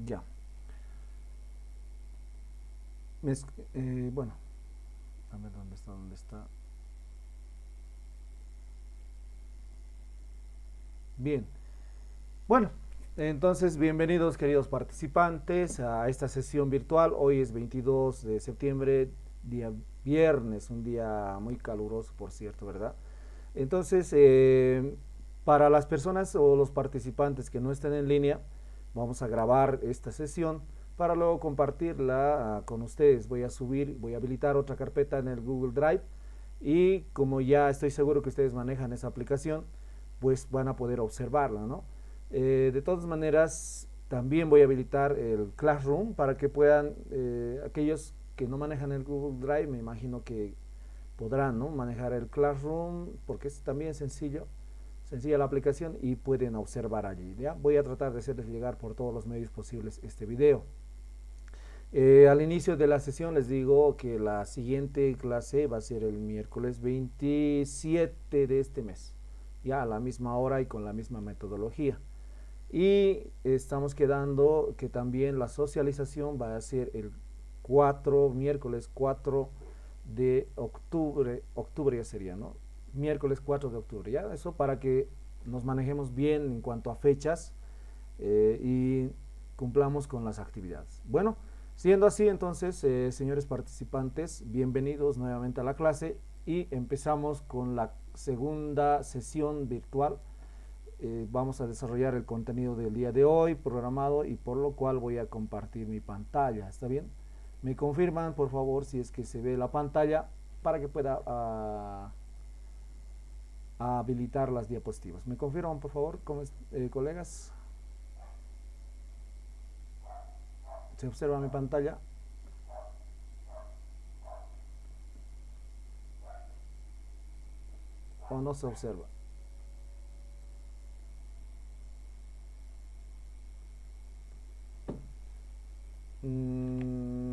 Ya. Bueno, a ver dónde está, dónde está. Bien. Bueno, entonces bienvenidos queridos participantes a esta sesión virtual. Hoy es 22 de septiembre, día viernes, un día muy caluroso, por cierto, ¿verdad? Entonces, para las personas o los participantes que no estén en línea, vamos a grabar esta sesión para luego compartirla con ustedes. Voy a subir, voy a habilitar otra carpeta en el Google Drive y como ya estoy seguro que ustedes manejan esa aplicación, pues van a poder observarla, ¿no? De todas maneras, también voy a habilitar el Classroom para que puedan, aquellos que no manejan el Google Drive, me imagino que podrán, ¿no?, manejar el Classroom porque es también sencilla la aplicación y pueden observar allí. ¿Ya? Voy a tratar de hacerles llegar por todos los medios posibles este video. Al inicio de la sesión les digo que la siguiente clase va a ser el miércoles 27 de este mes, ya a la misma hora y con la misma metodología. Y estamos quedando que también la socialización va a ser el miércoles 4 de octubre ya sería, ¿no? Miércoles 4 de octubre, ¿ya? Eso para que nos manejemos bien en cuanto a fechas y cumplamos con las actividades. Bueno, siendo así, entonces, señores participantes, bienvenidos nuevamente a la clase y empezamos con la segunda sesión virtual. Vamos a desarrollar el contenido del día de hoy programado y por lo cual voy a compartir mi pantalla. ¿Está bien? Me confirman, por favor, si es que se ve la pantalla para que pueda habilitar las diapositivas. ¿Me confirman, por favor, colegas? ¿Se observa mi pantalla o no se observa?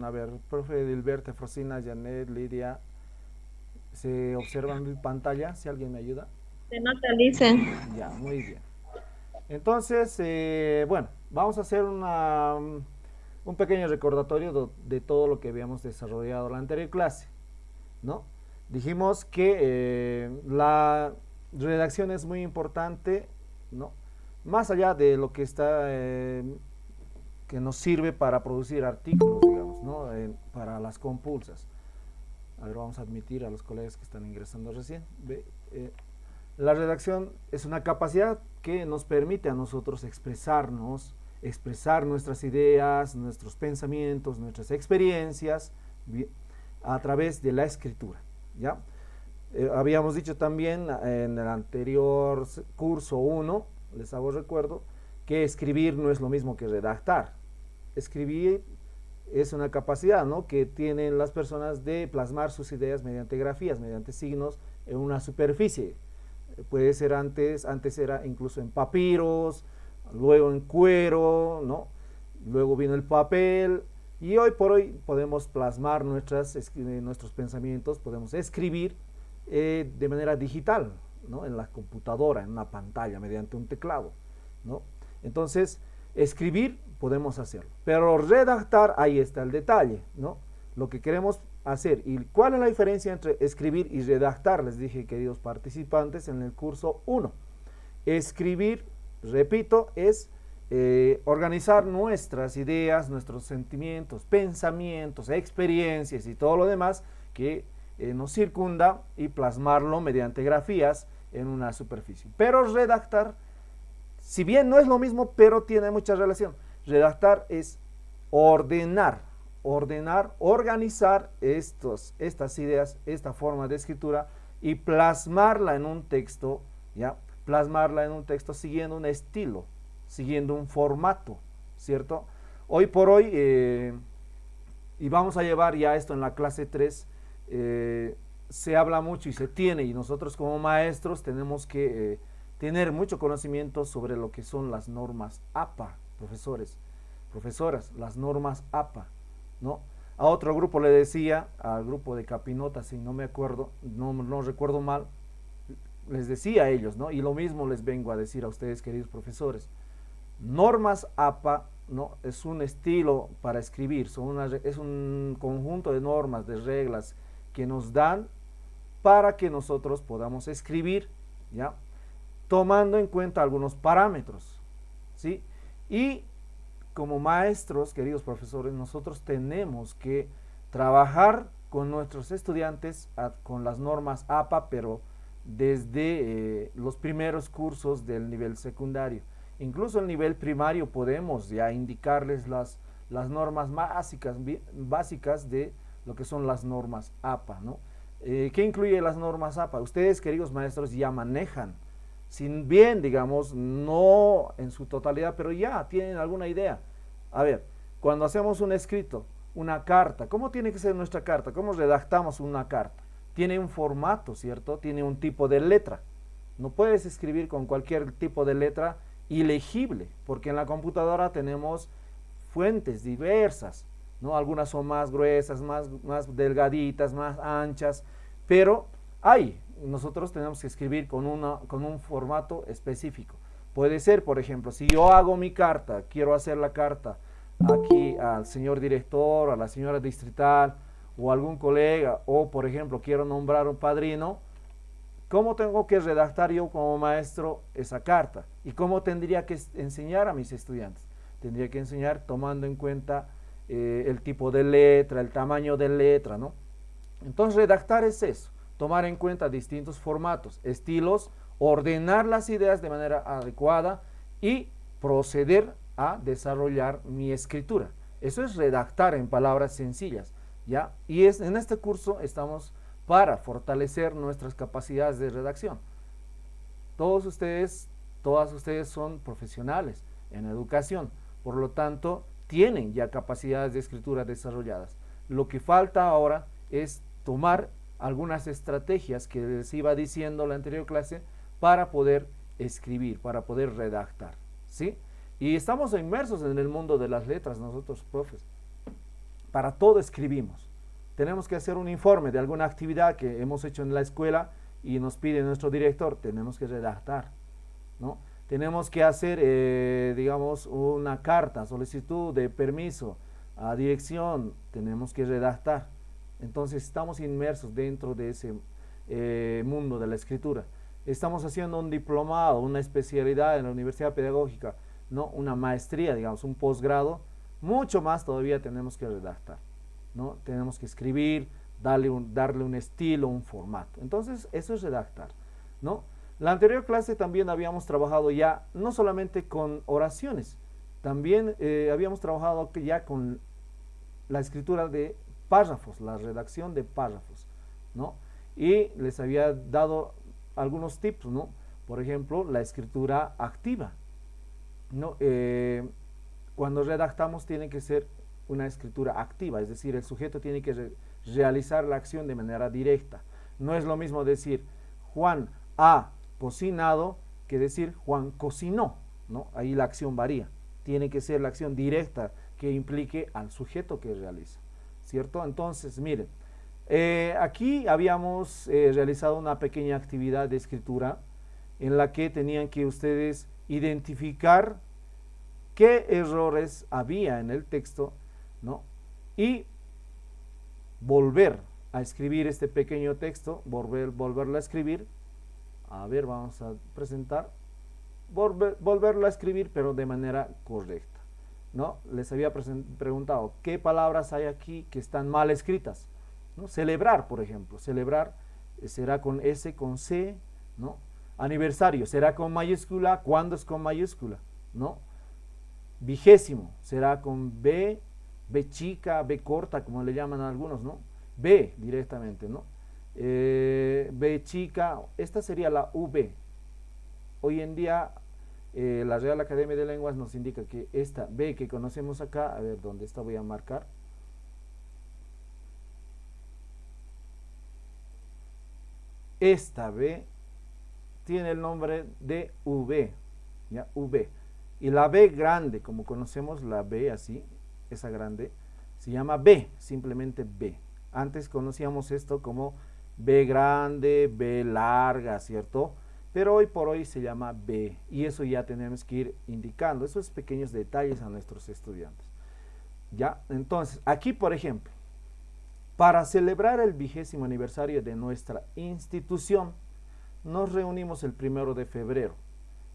A ver, profe Dilberto, Frosina, Janet, Lidia, ¿se observa mi pantalla? Si alguien me ayuda. Se nota, Lice. Ya, muy bien. Entonces, bueno, vamos a hacer un pequeño recordatorio de todo lo que habíamos desarrollado en la anterior clase, ¿no? Dijimos que la redacción es muy importante, ¿no? Más allá de lo que está, que nos sirve para producir artículos, digamos, ¿no? Para las compulsas. A ver, vamos a admitir a los colegas que están ingresando recién. La redacción es una capacidad que nos permite a nosotros expresarnos, expresar nuestras ideas, nuestros pensamientos, nuestras experiencias a través de la escritura, ¿ya? Habíamos dicho también en el anterior curso 1, les hago recuerdo, que escribir no es lo mismo que redactar. Escribir es una capacidad, ¿no?, que tienen las personas de plasmar sus ideas mediante grafías, mediante signos en una superficie. Puede ser antes era incluso en papiros, luego en cuero, ¿no? Luego vino el papel y hoy por hoy podemos plasmar nuestros pensamientos, podemos escribir de manera digital, ¿no? En la computadora, en una pantalla, mediante un teclado, ¿no? Entonces, escribir podemos hacerlo, pero redactar, ahí está el detalle, ¿no? Lo que queremos hacer. ¿Y cuál es la diferencia entre escribir y redactar? Les dije, queridos participantes, en el curso 1. Escribir, repito, es organizar nuestras ideas, nuestros sentimientos, pensamientos, experiencias y todo lo demás que nos circunda y plasmarlo mediante grafías en una superficie. Pero redactar, si bien no es lo mismo, pero tiene mucha relación. Redactar es ordenar, organizar estas ideas, esta forma de escritura y plasmarla en un texto, ¿ya? Plasmarla en un texto siguiendo un estilo, siguiendo un formato, ¿cierto? Hoy por hoy, y vamos a llevar ya esto en la clase 3, se habla mucho y se tiene, y nosotros como maestros tenemos que tener mucho conocimiento sobre lo que son las normas APA, profesores, profesoras, las normas APA, ¿no? A otro grupo le decía, al grupo de Capinota, si no me acuerdo, no recuerdo mal, les decía a ellos, ¿no? Y lo mismo les vengo a decir a ustedes, queridos profesores. Normas APA, ¿no? Es un estilo para escribir, es un conjunto de normas, de reglas que nos dan para que nosotros podamos escribir, ¿ya? Tomando en cuenta algunos parámetros, ¿sí? Y como maestros, queridos profesores, nosotros tenemos que trabajar con nuestros estudiantes con las normas APA, pero desde los primeros cursos del nivel secundario. Incluso el nivel primario podemos ya indicarles las normas básicas de lo que son las normas APA, ¿no? ¿Qué incluye las normas APA? Ustedes, queridos maestros, ya manejan, sin bien, digamos, no en su totalidad, pero ya tienen alguna idea. A ver, cuando hacemos un escrito, una carta, ¿cómo tiene que ser nuestra carta? ¿Cómo redactamos una carta? Tiene un formato, ¿cierto? Tiene un tipo de letra. No puedes escribir con cualquier tipo de letra ilegible, porque en la computadora tenemos fuentes diversas, ¿no? Algunas son más gruesas, más delgaditas, más anchas, pero nosotros tenemos que escribir con un formato específico. Puede ser, por ejemplo, si yo hago mi carta, quiero hacer la carta aquí al señor director, a la señora distrital o algún colega, o por ejemplo quiero nombrar un padrino, ¿cómo tengo que redactar yo como maestro esa carta? ¿Y cómo tendría que enseñar a mis estudiantes? Tendría que enseñar tomando en cuenta el tipo de letra, el tamaño de letra, ¿no? Entonces redactar es eso, tomar en cuenta distintos formatos, estilos, ordenar las ideas de manera adecuada y proceder a desarrollar mi escritura. Eso es redactar en palabras sencillas, ¿ya? Y en este curso estamos para fortalecer nuestras capacidades de redacción. Todos ustedes, todas ustedes son profesionales en educación, por lo tanto, tienen ya capacidades de escritura desarrolladas. Lo que falta ahora es tomar algunas estrategias que les iba diciendo en la anterior clase para poder escribir, para poder redactar, ¿sí? Y estamos inmersos en el mundo de las letras nosotros, profes. Para todo escribimos. Tenemos que hacer un informe de alguna actividad que hemos hecho en la escuela y nos pide nuestro director, tenemos que redactar, ¿no? Tenemos que hacer, digamos, una carta, solicitud de permiso a dirección, tenemos que redactar. Entonces estamos inmersos dentro de ese mundo de la escritura. Estamos haciendo un diplomado, una especialidad en la Universidad Pedagógica, ¿no? Una maestría, digamos, un posgrado, mucho más todavía tenemos que redactar, ¿no? Tenemos que escribir, darle un estilo, un formato. Entonces, eso es redactar, ¿no? La anterior clase también habíamos trabajado ya, no solamente con oraciones, también habíamos trabajado ya con la escritura de párrafos, la redacción de párrafos, ¿no? Y les había dado algunos tips, ¿no? Por ejemplo, la escritura activa, ¿no? Cuando redactamos tiene que ser una escritura activa, es decir, el sujeto tiene que realizar la acción de manera directa. No es lo mismo decir Juan ha cocinado que decir Juan cocinó, ¿no? Ahí la acción varía. Tiene que ser la acción directa que implique al sujeto que realiza, ¿cierto? Entonces, miren, aquí habíamos realizado una pequeña actividad de escritura en la que tenían que ustedes identificar qué errores había en el texto, ¿no? Y volver a escribir este pequeño texto, volverlo a escribir. A ver, vamos a presentar. Volverlo a escribir, pero de manera correcta, ¿no? Les había preguntado qué palabras hay aquí que están mal escritas, ¿no? Celebrar, por ejemplo. Celebrar será con S, con C, ¿no? Aniversario será con mayúscula. ¿Cuándo es con mayúscula? ¿No? Vigésimo será con B, B chica, B corta, como le llaman a algunos, ¿no? B directamente, ¿no? B chica, esta sería la V. Hoy en día la Real Academia de Lenguas nos indica que esta B que conocemos acá, a ver, ¿dónde está? Voy a marcar. Esta B tiene el nombre de V, ¿ya? V. Y la B grande, como conocemos la B así, esa grande, se llama B, simplemente B. Antes conocíamos esto como B grande, B larga, ¿cierto? pero hoy por hoy se llama B, y eso ya tenemos que ir indicando esos pequeños detalles a nuestros estudiantes. ¿Ya? Entonces, aquí por ejemplo, para celebrar el 20º aniversario de nuestra institución, nos reunimos el 1 de febrero,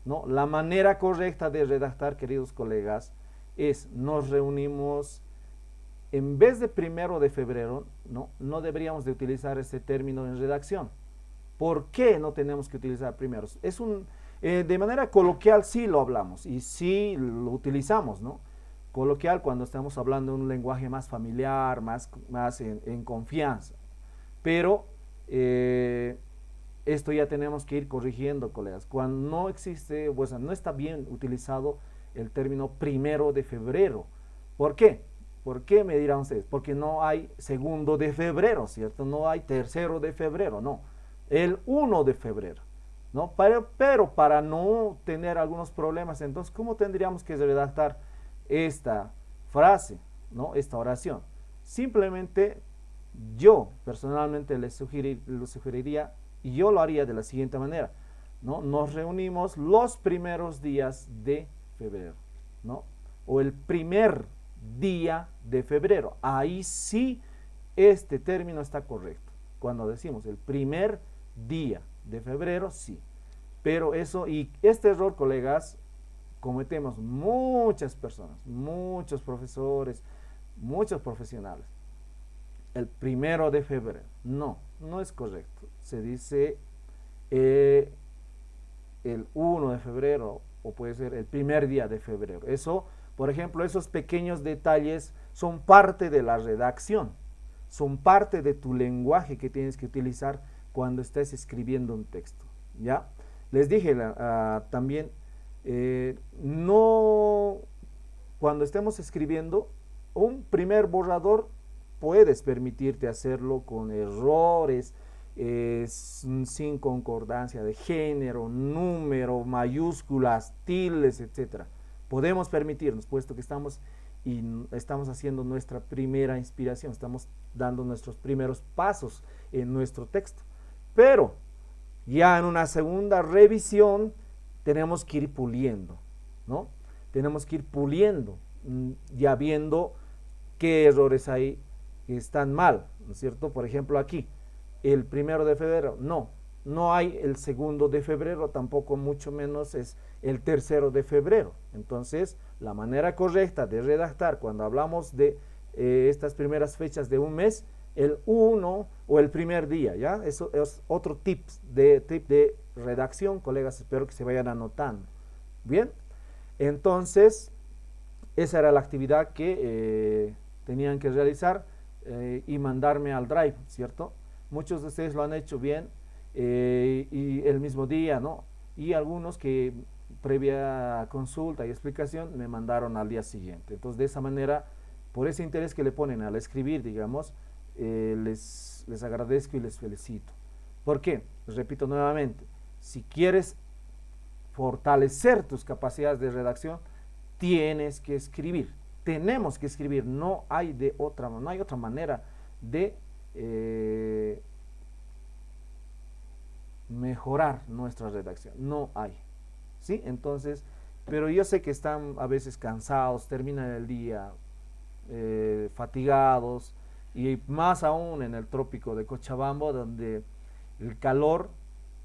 ¿no? La manera correcta de redactar, queridos colegas, es nos reunimos en vez de 1 de febrero, no deberíamos de utilizar ese término en redacción. ¿Por qué no tenemos que utilizar primeros? De manera coloquial sí lo hablamos y sí lo utilizamos, ¿no? Coloquial cuando estamos hablando de un lenguaje más familiar, más en confianza. Pero esto ya tenemos que ir corrigiendo, colegas. Cuando no existe, pues no está bien utilizado el término 1 de febrero. ¿Por qué? ¿Por qué me dirán ustedes? Porque no hay 2 de febrero, ¿cierto? No hay 3 de febrero, no. El 1 de febrero, ¿no? Pero para no tener algunos problemas, entonces, ¿cómo tendríamos que redactar esta frase, ¿no? Esta oración? Simplemente yo personalmente les sugeriría, y yo lo haría de la siguiente manera, ¿no? Nos reunimos los primeros días de febrero, ¿no? O el primer día de febrero. Ahí sí este término está correcto. Cuando decimos el primer día de febrero, sí. Pero eso, y este error, colegas, cometemos muchas personas, muchos profesores, muchos profesionales. El 1 de febrero. No, no es correcto. Se dice el 1 de febrero o puede ser el primer día de febrero. Eso, por ejemplo, esos pequeños detalles son parte de la redacción, son parte de tu lenguaje que tienes que utilizar cuando estés escribiendo un texto. ¿Ya? Les dije también, no, cuando estemos escribiendo, un primer borrador puedes permitirte hacerlo con errores, sin concordancia de género, número, mayúsculas, tildes, etcétera. Podemos permitirnos, puesto que estamos haciendo nuestra primera inspiración, estamos dando nuestros primeros pasos en nuestro texto. Pero ya en una segunda revisión tenemos que ir puliendo, ¿no? Tenemos que ir puliendo, ya viendo qué errores hay que están mal, ¿no es cierto? Por ejemplo, aquí, el 1 de febrero, no hay el 2 de febrero, tampoco mucho menos es el 3 de febrero. Entonces, la manera correcta de redactar cuando hablamos de estas primeras fechas de un mes, el 1 o el primer día, ¿ya? Eso es otro tip de redacción, colegas, espero que se vayan anotando. Bien, entonces, esa era la actividad que tenían que realizar y mandarme al Drive, ¿cierto? Muchos de ustedes lo han hecho bien y el mismo día, ¿no? Y algunos que previa consulta y explicación me mandaron al día siguiente. Entonces, de esa manera, por ese interés que le ponen al escribir, digamos, les agradezco y les felicito. ¿Por qué? Les repito nuevamente, si quieres fortalecer tus capacidades de redacción, tienes que escribir. Tenemos que escribir, no hay otra manera de mejorar nuestra redacción, no hay, ¿sí? Entonces, pero yo sé que están a veces cansados, terminan el día fatigados, y más aún en el trópico de Cochabamba, donde el calor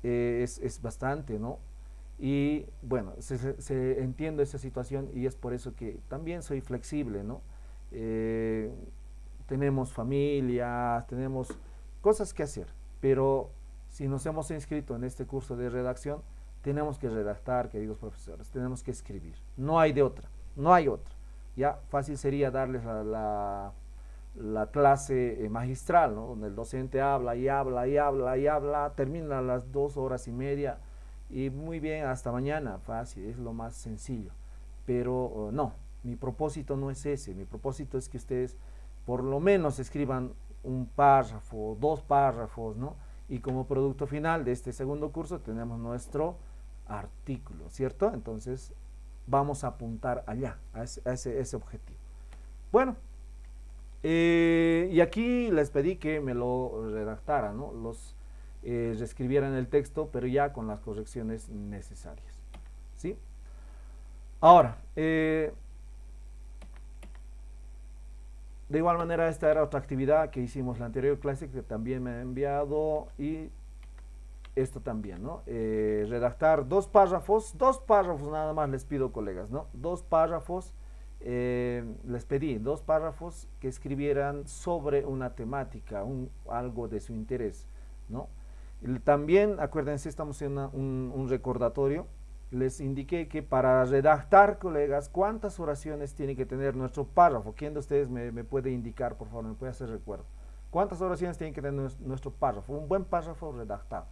es bastante, ¿no? Y bueno, se entiende esa situación y es por eso que también soy flexible, ¿no? Tenemos familia, tenemos cosas que hacer, pero si nos hemos inscrito en este curso de redacción, tenemos que redactar, queridos profesores, tenemos que escribir, no hay de otra, no hay otra. Ya fácil sería darles la clase magistral, ¿no? Donde el docente habla y habla y habla y habla, termina a las 2 horas y media y muy bien, hasta mañana, fácil, es lo más sencillo. Pero no, mi propósito no es ese, mi propósito es que ustedes por lo menos escriban un párrafo, 2 párrafos, ¿no? Y como producto final de este segundo curso tenemos nuestro artículo, ¿cierto? Entonces vamos a apuntar allá, a ese objetivo. Bueno, y aquí les pedí que me lo redactaran, ¿no? reescribieran el texto, pero ya con las correcciones necesarias. ¿Sí? Ahora, de igual manera, esta era otra actividad que hicimos la anterior clase, que también me ha enviado, y esto también, ¿no? Redactar dos párrafos nada más les pido, colegas, ¿no? Dos párrafos, les pedí dos párrafos que escribieran sobre una temática, algo de su interés, ¿no? También, acuérdense, estamos en un recordatorio. Les indiqué que para redactar, colegas, cuántas oraciones tiene que tener nuestro párrafo. ¿Quién de ustedes me puede indicar, por favor, me puede hacer recuerdo? ¿Cuántas oraciones tiene que tener nuestro párrafo? Un buen párrafo redactado.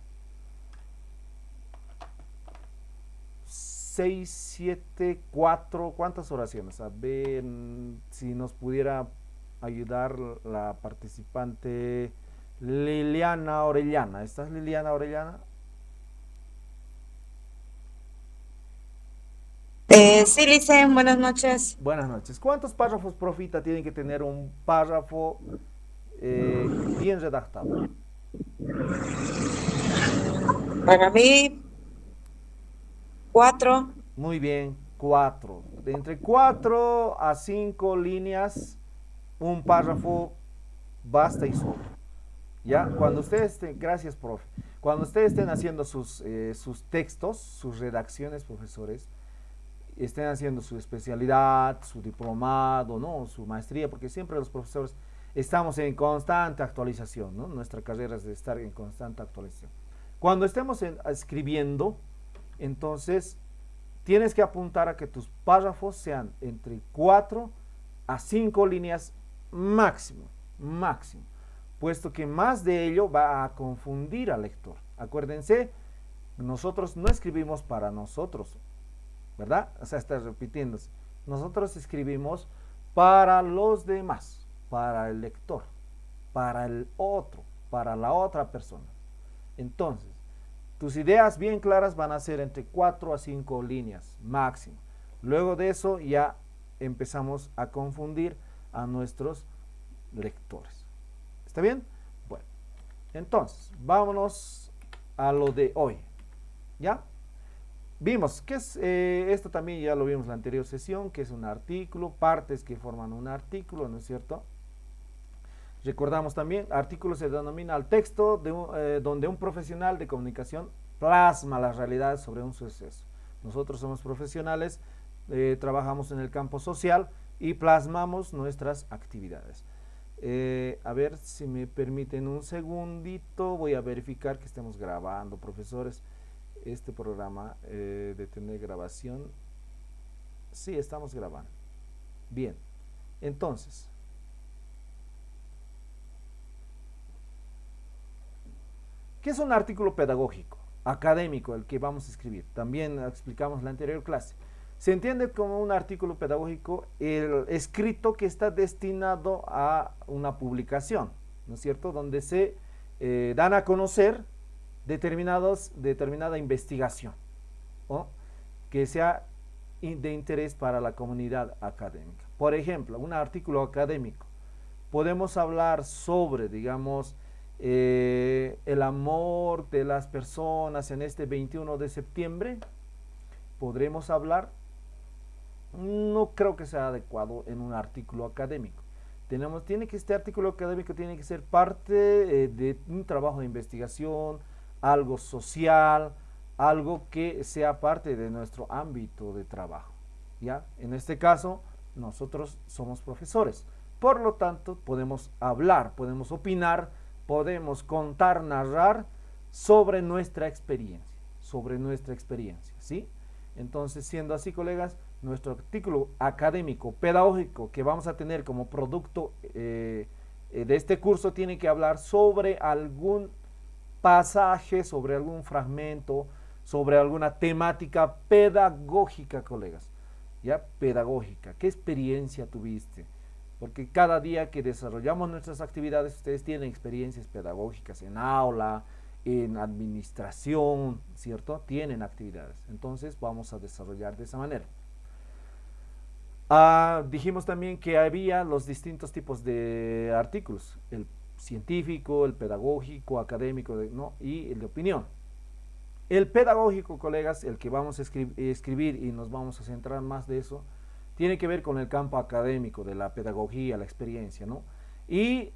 6, 7, 4, ¿cuántas oraciones? A ver si nos pudiera ayudar la participante Liliana Orellana. ¿Estás, Liliana Orellana? Sí, Licen, buenas noches. Buenas noches. ¿Cuántos párrafos, profita, tienen que tener un párrafo bien redactado? Para mí, 4. Muy bien, 4. De entre 4 a 5 líneas, un párrafo basta y sobra. ¿Ya? Cuando ustedes estén, gracias, profe. Cuando ustedes estén haciendo sus textos, sus redacciones, profesores, estén haciendo su especialidad, su diplomado, ¿no? Su maestría, porque siempre los profesores estamos en constante actualización, ¿no? Nuestra carrera es de estar en constante actualización. Cuando estemos escribiendo, entonces tienes que apuntar a que tus párrafos sean entre 4 a 5 líneas máximo, máximo, puesto que más de ello va a confundir al lector. Acuérdense, nosotros no escribimos para nosotros, ¿verdad? O sea, está repitiéndose. Nosotros escribimos para los demás, para el lector, para el otro, para la otra persona. Entonces, tus ideas bien claras van a ser entre 4 a 5 líneas máximo. Luego de eso ya empezamos a confundir a nuestros lectores. ¿Está bien? Bueno, entonces, vámonos a lo de hoy. ¿Ya? Vimos que es, esto también ya lo vimos en la anterior sesión, que es un artículo, partes que forman un artículo, ¿no es cierto? Recordamos también, artículo se denomina al texto donde un profesional de comunicación plasma la realidad sobre un suceso. Nosotros somos profesionales, trabajamos en el campo social y plasmamos nuestras actividades. A ver si me permiten un segundito, voy a verificar que estemos grabando, profesores. Este programa de tener grabación, sí, estamos grabando. Bien, entonces, ¿qué es un artículo pedagógico, académico, el que vamos a escribir? También explicamos en la anterior clase. Se entiende como un artículo pedagógico el escrito que está destinado a una publicación, ¿no es cierto? Donde se dan a conocer determinada investigación, ¿no? Que sea de interés para la comunidad académica. Por ejemplo, un artículo académico. Podemos hablar sobre, digamos, el amor de las personas en este 21 de septiembre. Podremos hablar, no creo que sea adecuado en un artículo académico. Este artículo académico tiene que ser parte de un trabajo de investigación, algo social, algo que sea parte de nuestro ámbito de trabajo. ¿Ya? En este caso, nosotros somos profesores. Por lo tanto, podemos hablar, podemos opinar, podemos contar, narrar sobre nuestra experiencia, ¿sí? Entonces, siendo así, colegas, nuestro artículo académico, pedagógico que vamos a tener como producto de este curso tiene que hablar sobre algún pasaje, sobre algún fragmento, sobre alguna temática pedagógica, colegas. ¿Ya? Pedagógica. ¿Qué experiencia tuviste? Porque cada día que desarrollamos nuestras actividades, ustedes tienen experiencias pedagógicas en aula, en administración, ¿cierto? Tienen actividades. Entonces vamos a desarrollar de esa manera. Dijimos también que había los distintos tipos de artículos. El científico, el pedagógico, académico, ¿no? Y el de opinión. El pedagógico, colegas, el que vamos a escribir y nos vamos a centrar más de eso, tiene que ver con el campo académico, de la pedagogía, la experiencia, ¿no? Y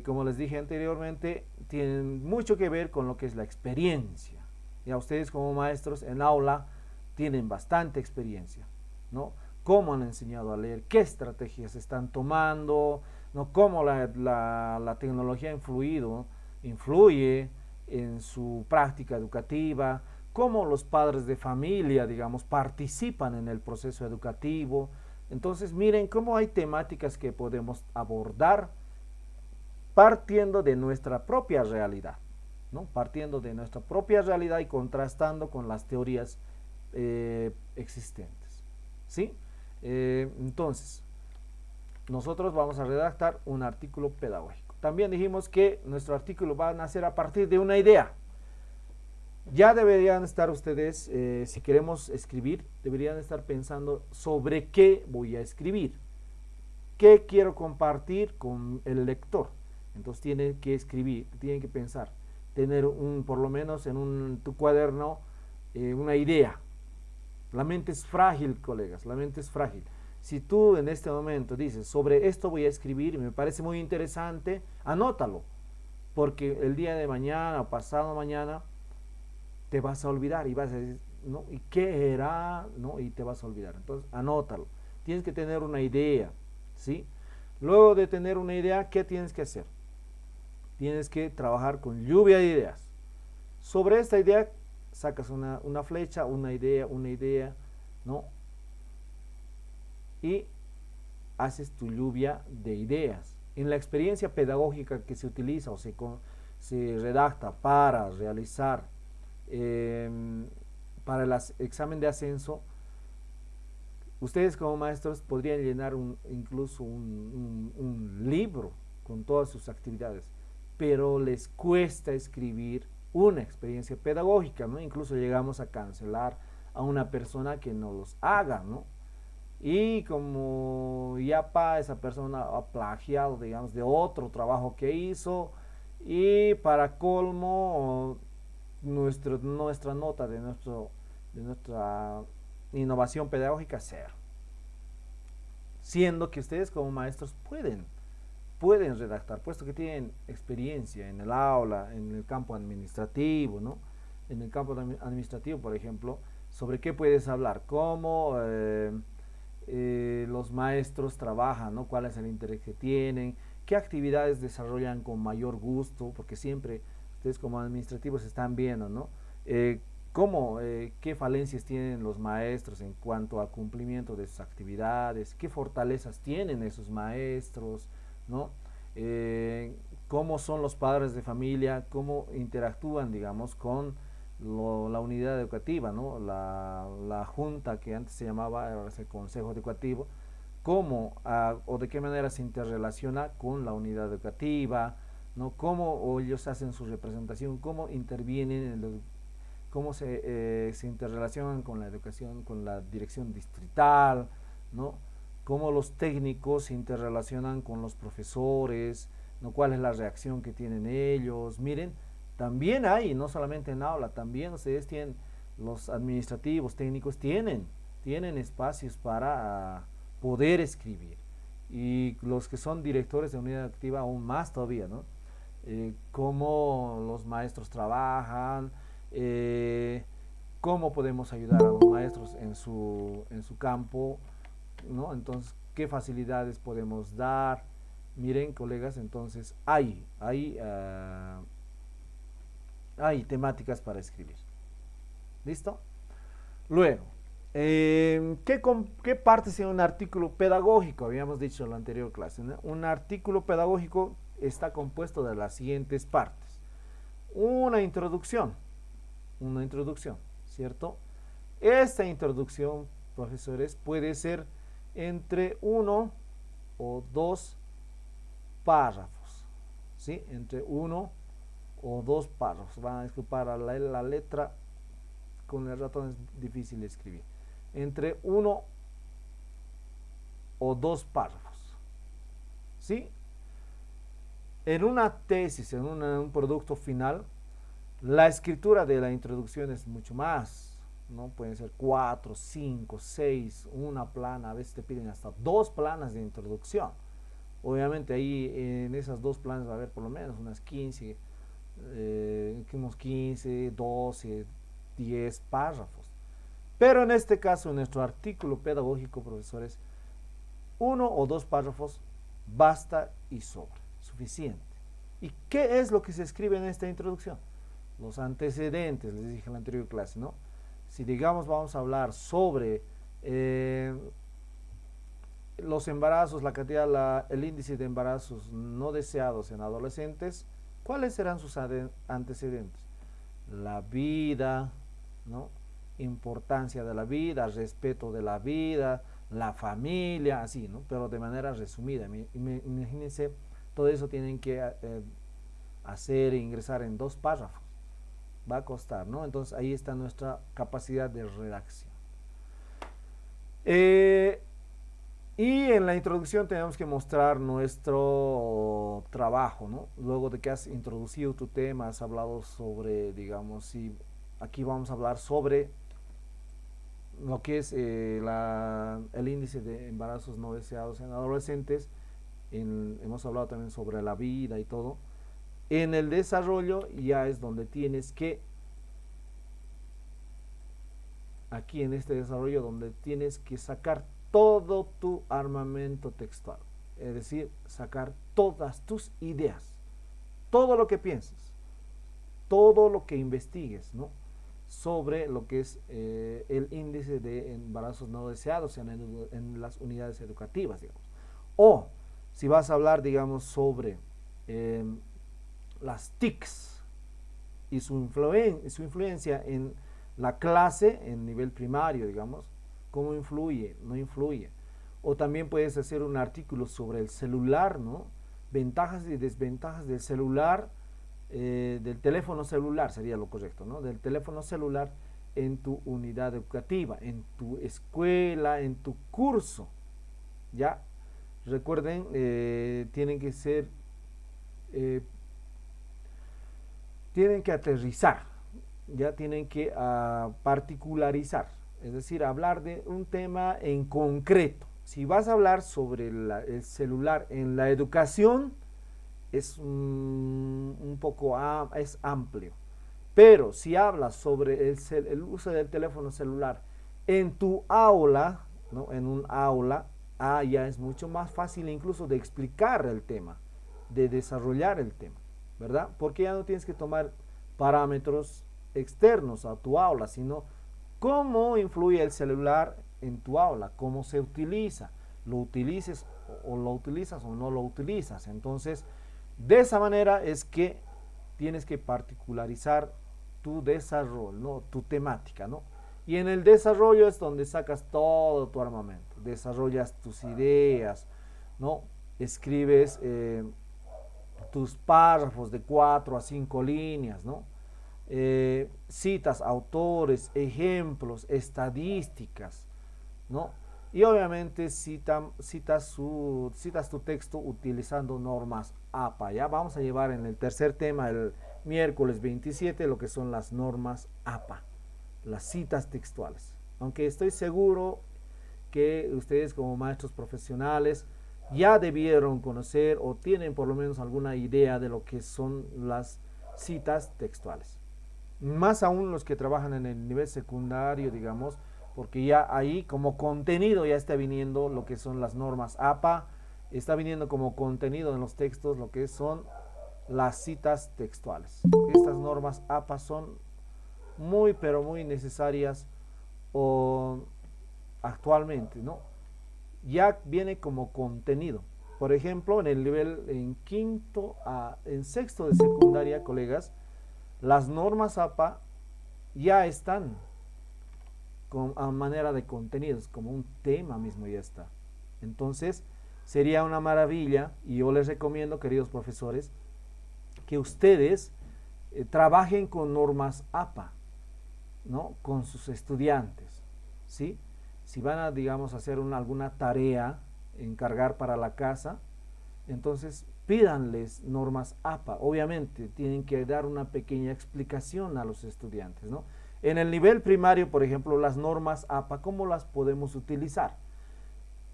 como les dije anteriormente, tienen mucho que ver con lo que es la experiencia. Ya ustedes como maestros en aula tienen bastante experiencia, ¿no? Cómo han enseñado a leer, qué estrategias están tomando, ¿no? Cómo la tecnología ha influye en su práctica educativa, cómo los padres de familia, digamos, participan en el proceso educativo. Entonces, miren cómo hay temáticas que podemos abordar partiendo de nuestra propia realidad, ¿no? Partiendo de nuestra propia realidad y contrastando con las teorías existentes, ¿sí? Entonces, nosotros vamos a redactar un artículo pedagógico. También dijimos que nuestro artículo va a nacer a partir de una idea. Ya deberían estar ustedes, si queremos escribir, deberían estar pensando sobre qué voy a escribir, qué quiero compartir con el lector. Entonces tienen que escribir, tienen que pensar, tener por lo menos en tu cuaderno una idea. La mente es frágil, colegas, la mente es frágil. Si tú en este momento dices, sobre esto voy a escribir y me parece muy interesante, anótalo, porque el día de mañana o pasado mañana te vas a olvidar y vas a decir, ¿no? ¿Y qué era? ¿No? Y te vas a olvidar. Entonces, anótalo. Tienes que tener una idea, ¿sí? Luego de tener una idea, ¿qué tienes que hacer? Tienes que trabajar con lluvia de ideas. Sobre esta idea, sacas una flecha, una idea, ¿no? Y haces tu lluvia de ideas. En la experiencia pedagógica que se utiliza o se redacta para realizar eh, para el examen de ascenso, ustedes como maestros podrían llenar incluso un libro con todas sus actividades, pero les cuesta escribir una experiencia pedagógica, ¿no? Incluso llegamos a cancelar a una persona que no los haga, ¿no? Y como ya esa persona ha plagiado, digamos, de otro trabajo que hizo, y para colmo, nuestra nota de nuestra innovación pedagógica cero. Siendo que ustedes como maestros pueden redactar, puesto que tienen experiencia en el aula, en el campo administrativo, ¿no? En el campo administrativo, por ejemplo, sobre qué puedes hablar, cómo los maestros trabajan, ¿no? Cuál es el interés que tienen, qué actividades desarrollan con mayor gusto, porque siempre ustedes como administrativos están viendo, ¿no? Qué falencias tienen los maestros en cuanto a cumplimiento de sus actividades, qué fortalezas tienen esos maestros, ¿no? Cómo son los padres de familia, cómo interactúan, digamos, con la unidad educativa, ¿no? La junta que antes se llamaba el consejo educativo, cómo o de qué manera se interrelaciona con la unidad educativa, ¿no? Cómo ellos hacen su representación, cómo intervienen cómo se interrelacionan con la educación, con la dirección distrital, ¿no? Cómo los técnicos se interrelacionan con los profesores, ¿no? Cuál es la reacción que tienen ellos. Miren, también hay, no solamente en aula, también ustedes tienen, los administrativos, técnicos tienen espacios para poder escribir. Y los que son directores de unidad activa aún más todavía, ¿no? Cómo los maestros trabajan, eh, cómo podemos ayudar a los maestros en su campo, ¿no? Entonces, qué facilidades podemos dar. Miren, colegas, entonces hay temáticas para escribir. ¿Listo? Luego, ¿qué partes en un artículo pedagógico? Habíamos dicho en la anterior clase, ¿no? Un artículo pedagógico está compuesto de las siguientes partes. Una introducción, ¿cierto? Esta introducción, profesores, puede ser entre uno o dos párrafos, ¿sí? Entre uno o dos párrafos. Van a disculpar a la letra con el ratón es difícil de escribir. Entre uno o dos párrafos, ¿sí? En una tesis, en un producto final, la escritura de la introducción es mucho más, ¿no? Pueden ser 4, 5, 6, una plana, a veces te piden hasta 2 planas de introducción. Obviamente ahí en esas 2 planas va a haber por lo menos unas 15, unos 15, 12, 10 párrafos. Pero en este caso, en nuestro artículo pedagógico, profesores, 1 o 2 párrafos basta y sobra, suficiente. ¿Y qué es lo que se escribe en esta introducción? Los antecedentes, les dije en la anterior clase, ¿no? Si digamos vamos a hablar sobre los embarazos, la cantidad, el índice de embarazos no deseados en adolescentes, ¿cuáles serán sus antecedentes? La vida, ¿no? Importancia de la vida, respeto de la vida, la familia, así, ¿no? Pero de manera resumida. Imagínense, todo eso tienen que hacer e ingresar en 2 párrafos. Va a costar, ¿no? Entonces ahí está nuestra capacidad de redacción. Y en la introducción tenemos que mostrar nuestro trabajo, ¿no? Luego de que has introducido tu tema, has hablado sobre, digamos, si aquí vamos a hablar sobre lo que es el índice de embarazos no deseados en adolescentes. Hemos hablado también sobre la vida y todo. En el desarrollo ya es donde tienes que, aquí en este desarrollo, donde tienes que sacar todo tu armamento textual, es decir, sacar todas tus ideas, todo lo que piensas, todo lo que investigues, ¿no? Sobre lo que es el índice de embarazos no deseados en las unidades educativas, digamos. O si vas a hablar, digamos, sobre las TICs y su influencia en la clase en nivel primario, digamos, cómo influye, no influye. O también puedes hacer un artículo sobre el celular, ¿no? Ventajas y desventajas del celular, del teléfono celular sería lo correcto, ¿no? Del teléfono celular en tu unidad educativa, en tu escuela, en tu curso, ¿ya? Recuerden, tienen que ser, eh, tienen que aterrizar, ya tienen que particularizar, es decir, hablar de un tema en concreto. Si vas a hablar sobre el celular en la educación, es un poco es amplio. Pero si hablas sobre el uso del teléfono celular en tu aula, ¿no? En un aula, ya es mucho más fácil incluso de explicar el tema, de desarrollar el tema, ¿verdad? Porque ya no tienes que tomar parámetros externos a tu aula, sino cómo influye el celular en tu aula, cómo se utiliza, lo utilices o lo utilizas o no lo utilizas. Entonces, de esa manera es que tienes que particularizar tu desarrollo, ¿no? Tu temática, ¿no? Y en el desarrollo es donde sacas todo tu armamento, desarrollas tus ideas, ¿no? Escribes tus párrafos de 4 a 5 líneas, ¿no? Citas autores, ejemplos, estadísticas, ¿no? Y obviamente citas tu texto utilizando normas APA. Ya vamos a llevar en el tercer tema, el miércoles 27, lo que son las normas APA, las citas textuales. Aunque estoy seguro que ustedes como maestros profesionales ya debieron conocer o tienen por lo menos alguna idea de lo que son las citas textuales. Más aún los que trabajan en el nivel secundario, digamos, porque ya ahí como contenido ya está viniendo lo que son las normas APA, está viniendo como contenido en los textos lo que son las citas textuales. Estas normas APA son muy pero muy necesarias o actualmente, ¿no? Ya viene como contenido. Por ejemplo, en el nivel en sexto de secundaria, colegas, las normas APA ya están a manera de contenidos, como un tema mismo ya está. Entonces, sería una maravilla, y yo les recomiendo, queridos profesores, que ustedes trabajen con normas APA, ¿no? Con sus estudiantes, ¿sí? Si van a, digamos, hacer alguna tarea, encargar para la casa, entonces pídanles normas APA. Obviamente tienen que dar una pequeña explicación a los estudiantes, ¿no? En el nivel primario, por ejemplo, las normas APA, ¿cómo las podemos utilizar?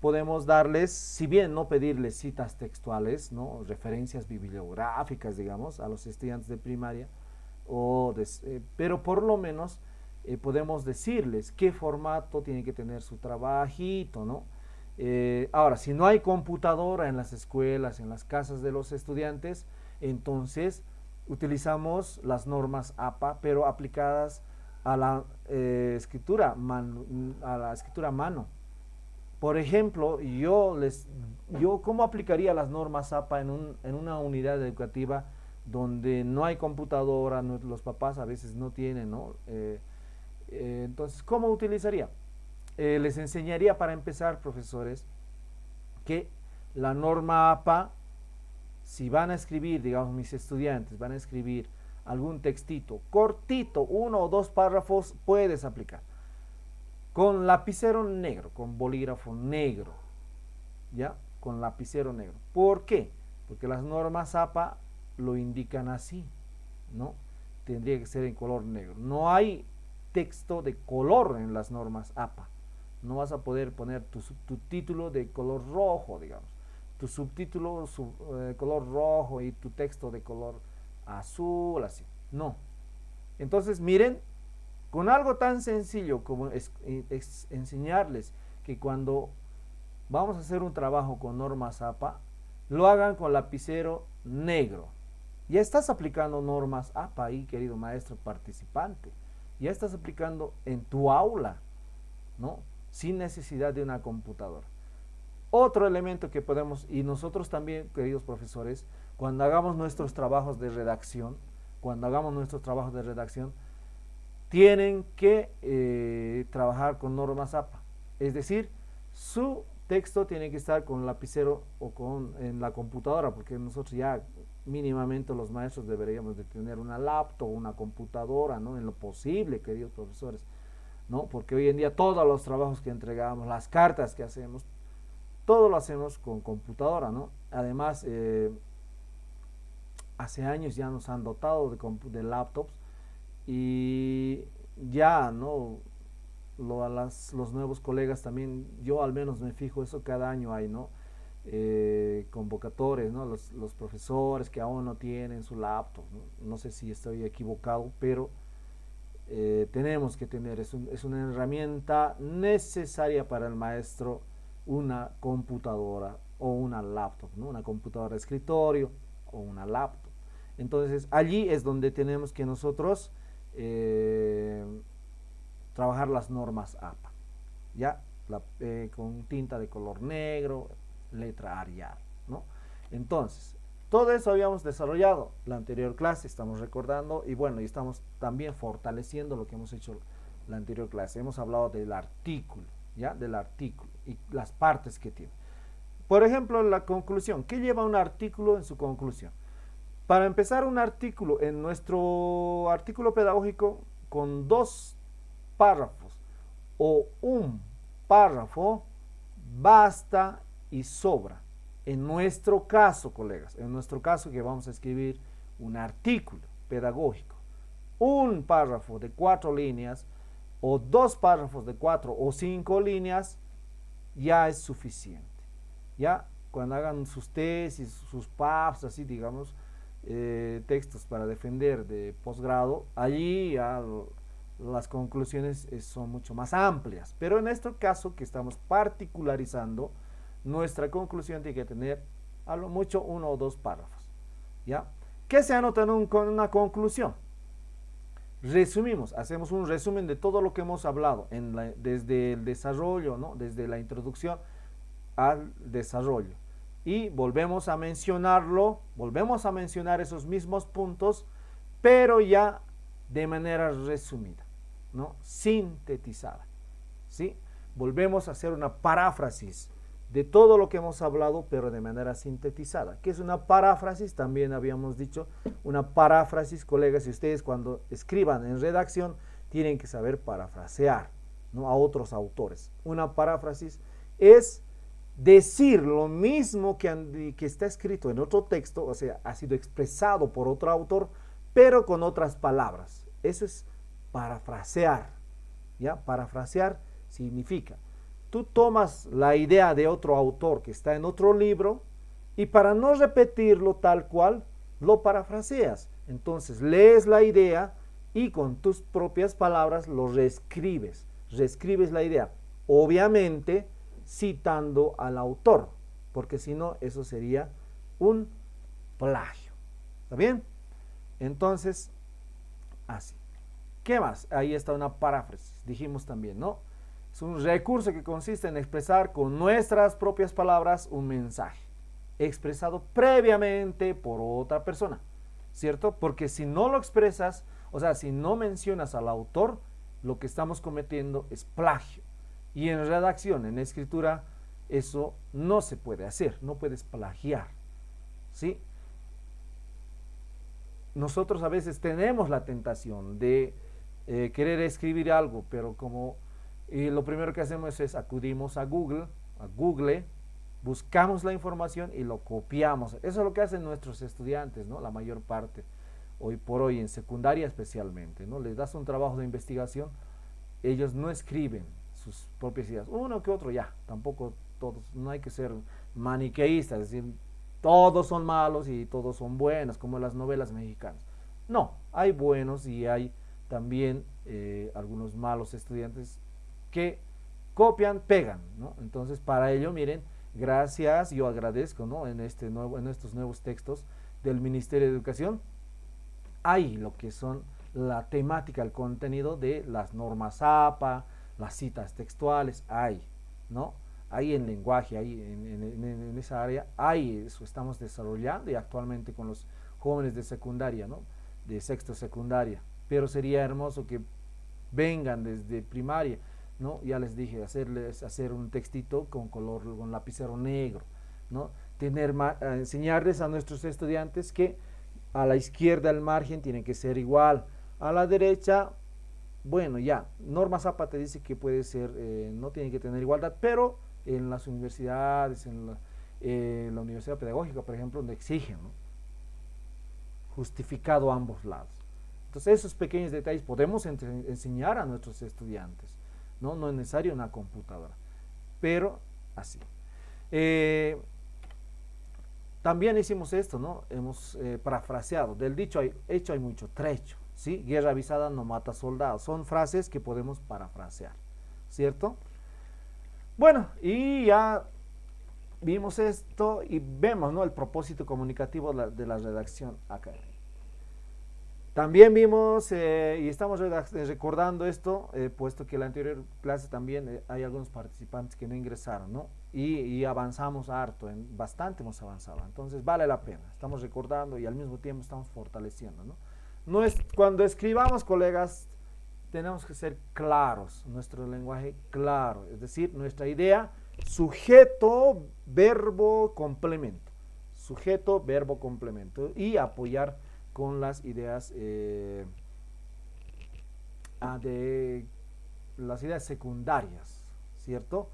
Podemos darles, si bien no pedirles citas textuales, ¿no? Referencias bibliográficas, digamos, a los estudiantes de primaria, pero por lo menos podemos decirles qué formato tiene que tener su trabajito, ¿no? Ahora, si no hay computadora en las escuelas, en las casas de los estudiantes, entonces utilizamos las normas APA, pero aplicadas a la a la escritura a mano. Por ejemplo, yo ¿cómo aplicaría las normas APA en una unidad educativa donde no hay computadora, los papás a veces no tienen, ¿no? Entonces, ¿cómo utilizaría? Les enseñaría para empezar, profesores, que la norma APA, si van a escribir, digamos, mis estudiantes van a escribir algún textito cortito, 1 o 2 párrafos, puedes aplicar con lapicero negro, con bolígrafo negro, ¿ya? Con lapicero negro. ¿Por qué? Porque las normas APA lo indican así, ¿no? Tendría que ser en color negro. No hay texto de color en las normas APA. No vas a poder poner tu título de color rojo, digamos, tu subtítulo color rojo y tu texto de color azul, así. No. Entonces, miren, con algo tan sencillo como enseñarles que cuando vamos a hacer un trabajo con normas APA, lo hagan con lapicero negro. Ya estás aplicando normas APA ahí, querido maestro participante. Ya estás aplicando en tu aula, ¿no? Sin necesidad de una computadora. Otro elemento que podemos, y nosotros también, queridos profesores, cuando hagamos nuestros trabajos de redacción, tienen que trabajar con normas APA. Es decir, su texto tiene que estar con lapicero o en la computadora, porque nosotros ya mínimamente los maestros deberíamos de tener una laptop o una computadora, ¿no? En lo posible, queridos profesores, ¿no? Porque hoy en día todos los trabajos que entregamos, las cartas que hacemos, todo lo hacemos con computadora, ¿no? Además, hace años ya nos han dotado de laptops y ya, ¿no? Los nuevos colegas también, yo al menos me fijo eso, cada año hay, ¿no? Convocatorias, ¿no? Los profesores que aún no tienen su laptop, ¿no? No sé si estoy equivocado, pero tenemos que tener, es una herramienta necesaria para el maestro, una computadora o una laptop, ¿no? Una computadora de escritorio o una laptop. Entonces allí es donde tenemos que nosotros trabajar las normas APA, ¿ya? Con tinta de color negro, letra Arial, ¿no? Entonces, todo eso habíamos desarrollado la anterior clase, estamos recordando, y bueno, y estamos también fortaleciendo lo que hemos hecho la anterior clase. Hemos hablado del artículo, ¿ya? Del artículo y las partes que tiene. Por ejemplo, la conclusión. ¿Qué lleva un artículo en su conclusión? Para empezar un artículo, en nuestro artículo pedagógico, con 2 párrafos o un párrafo, basta y sobra. En nuestro caso, colegas, en nuestro caso que vamos a escribir un artículo pedagógico, un párrafo de 4 líneas o 2 párrafos de 4 o 5 líneas ya es suficiente. Ya cuando hagan sus tesis, sus PAPs, así digamos, textos para defender de posgrado, allí ya las conclusiones son mucho más amplias. Pero en este caso que estamos particularizando, nuestra conclusión tiene que tener a lo mucho 1 o 2 párrafos. ¿Ya? ¿Qué se anota con una conclusión? Resumimos, hacemos un resumen de todo lo que hemos hablado desde el desarrollo, ¿no? Desde la introducción al desarrollo. Y volvemos a mencionar esos mismos puntos, pero ya de manera resumida, ¿no? Sintetizada, ¿sí? Volvemos a hacer una paráfrasis de todo lo que hemos hablado, pero de manera sintetizada. ¿Qué es una paráfrasis? También habíamos dicho, una paráfrasis, colegas, y ustedes cuando escriban en redacción tienen que saber parafrasear, ¿no? A otros autores. Una paráfrasis es decir lo mismo que está escrito en otro texto, o sea, ha sido expresado por otro autor, pero con otras palabras. Eso es parafrasear. ¿Ya? Parafrasear significa, tú tomas la idea de otro autor que está en otro libro y para no repetirlo tal cual, lo parafraseas. Entonces lees la idea y con tus propias palabras lo reescribes. Reescribes la idea. Obviamente citando al autor, porque si no, eso sería un plagio. ¿Está bien? Entonces, así. ¿Qué más? Ahí está una paráfrasis, dijimos también, ¿no? Es un recurso que consiste en expresar con nuestras propias palabras un mensaje, expresado previamente por otra persona, ¿cierto? Porque si no lo expresas, o sea, si no mencionas al autor, lo que estamos cometiendo es plagio. Y en redacción, en escritura, eso no se puede hacer, no puedes plagiar, ¿sí? Nosotros a veces tenemos la tentación de querer escribir algo, pero como lo primero que hacemos es acudimos a Google, buscamos la información y lo copiamos. Eso es lo que hacen nuestros estudiantes, ¿no? La mayor parte, hoy por hoy, en secundaria especialmente, ¿no? Les das un trabajo de investigación, ellos no escriben sus propias ideas, uno que otro ya, tampoco todos, no hay que ser maniqueístas, es decir, todos son malos y todos son buenos, como las novelas mexicanas. No, hay buenos y hay también algunos malos estudiantes que copian, pegan, ¿no? Entonces, para ello, miren, gracias, yo agradezco, ¿no? En estos nuevos textos del Ministerio de Educación, hay lo que son la temática, el contenido de las normas APA, las citas textuales, hay, ¿no? Hay en lenguaje, hay en esa área, hay eso, estamos desarrollando y actualmente con los jóvenes de secundaria, ¿no? De sexto secundaria, pero sería hermoso que vengan desde primaria, ¿no? Ya les dije, hacer un textito con color, con lapicero negro, ¿no? Enseñarles a nuestros estudiantes que a la izquierda el margen tiene que ser igual, a la derecha, bueno, ya, Norma Zapata dice que puede ser, no tiene que tener igualdad, pero en las universidades, la universidad pedagógica, por ejemplo, donde exigen, ¿no? Justificado a ambos lados. Entonces, esos pequeños detalles podemos enseñar a nuestros estudiantes, ¿no? No es necesario una computadora, pero así. Eh, También hicimos esto, ¿no? Hemos parafraseado. Del dicho hecho hay mucho trecho, ¿sí? Guerra avisada no mata soldados. Son frases que podemos parafrasear, ¿cierto? Bueno, y ya vimos esto y vemos, ¿no? El propósito comunicativo de la redacción académica. También vimos y estamos recordando esto, puesto que en la anterior clase también hay algunos participantes que no ingresaron, ¿no? Y avanzamos harto, bastante hemos avanzado, entonces vale la pena, estamos recordando y al mismo tiempo estamos fortaleciendo, ¿no? No es, cuando escribamos, colegas, tenemos que ser claros, nuestro lenguaje claro, es decir, nuestra idea, sujeto, verbo, complemento, sujeto, verbo, complemento, y apoyar con las ideas de las ideas secundarias, ¿cierto?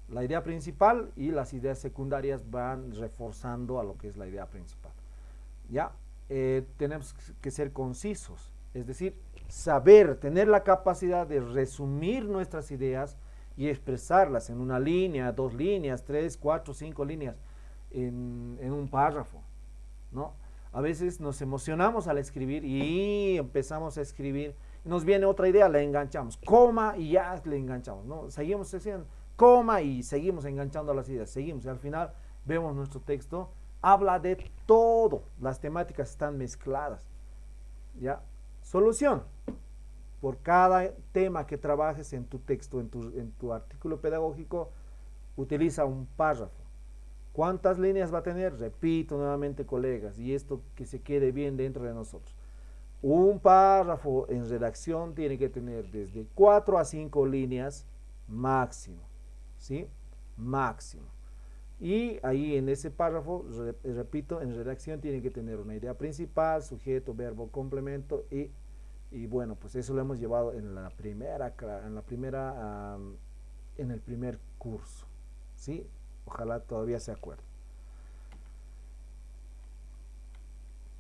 La idea principal y las ideas secundarias van reforzando a lo que es la idea principal. ¿Ya? Tenemos que ser concisos, es decir, saber, tener la capacidad de resumir nuestras ideas y expresarlas en una línea, dos líneas, tres, cuatro, cinco líneas, en un párrafo, ¿no? A veces nos emocionamos al escribir y empezamos a escribir, nos viene otra idea, la enganchamos, coma y ya le enganchamos, ¿no? Seguimos haciendo coma y seguimos enganchando las ideas, seguimos y al final vemos nuestro texto, habla de todo, las temáticas están mezcladas, ¿ya? Solución, por cada tema que trabajes en tu texto, en tu artículo pedagógico, utiliza un párrafo. ¿Cuántas líneas va a tener? Repito nuevamente, colegas, y esto que se quede bien dentro de nosotros. Un párrafo en redacción tiene que tener desde 4 a 5 líneas máximo, ¿sí? Máximo. Y ahí en ese párrafo, repito, en redacción tiene que tener una idea principal, sujeto, verbo, complemento y bueno, pues eso lo hemos llevado en el primer curso, ¿sí? Ojalá todavía se acuerde.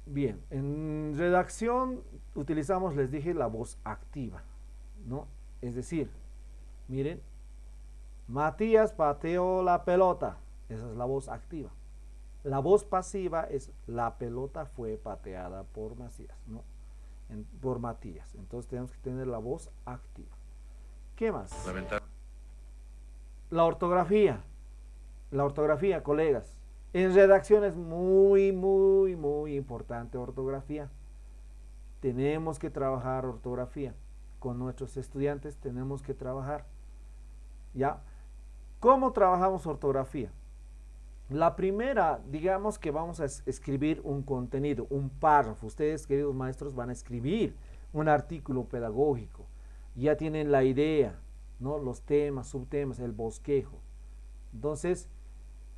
Bien, en redacción utilizamos, les dije, la voz activa, ¿no? Es decir, miren, Matías pateó la pelota. Esa es la voz activa. La voz pasiva es la pelota fue pateada por Macías, ¿no? Por Matías. Entonces tenemos que tener la voz activa. ¿Qué más? La ortografía. La ortografía, colegas. En redacción es muy, muy, muy importante ortografía. Tenemos que trabajar ortografía. Con nuestros estudiantes tenemos que trabajar. ¿Ya? ¿Cómo trabajamos ortografía? La primera, digamos que vamos a escribir un contenido, un párrafo. Ustedes, queridos maestros, van a escribir un artículo pedagógico. Ya tienen la idea, ¿no? Los temas, subtemas, el bosquejo. Entonces,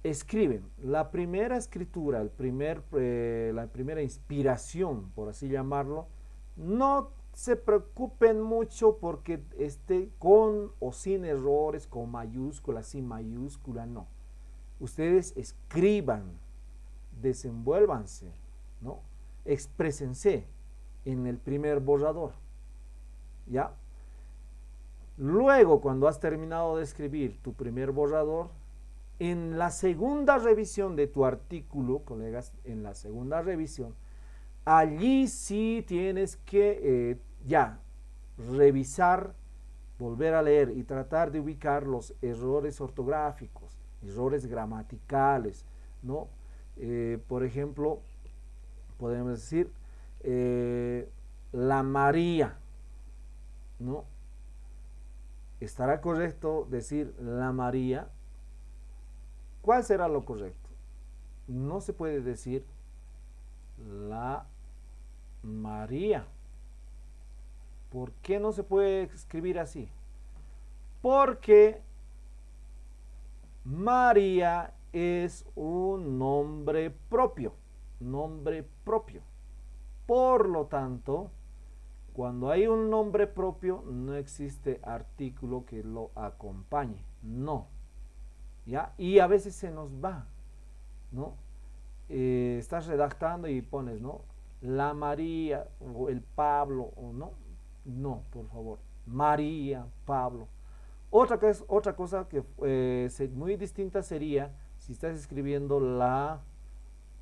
escriben. La primera escritura, la primera inspiración, por así llamarlo, no se preocupen mucho porque esté con o sin errores, con mayúscula, sin mayúscula, no. Ustedes escriban, desenvuélvanse, ¿no? Exprésense en el primer borrador, ¿ya? Luego, cuando has terminado de escribir tu primer borrador, en la segunda revisión de tu artículo, colegas, en la segunda revisión, allí sí tienes que ya revisar, volver a leer y tratar de ubicar los errores ortográficos, errores gramaticales, ¿no? Por ejemplo, podemos decir la María, ¿no? ¿Estará correcto decir la María? ¿Cuál será lo correcto? No se puede decir la María. ¿Por qué no se puede escribir así? Porque María es un nombre propio, nombre propio. Por lo tanto, cuando hay un nombre propio, no existe artículo que lo acompañe, no. ¿Ya? Y a veces se nos va, ¿no? Estás redactando y pones, ¿no? La María o el Pablo, o no. No, por favor. María, Pablo. Otra cosa que muy distinta sería si estás escribiendo la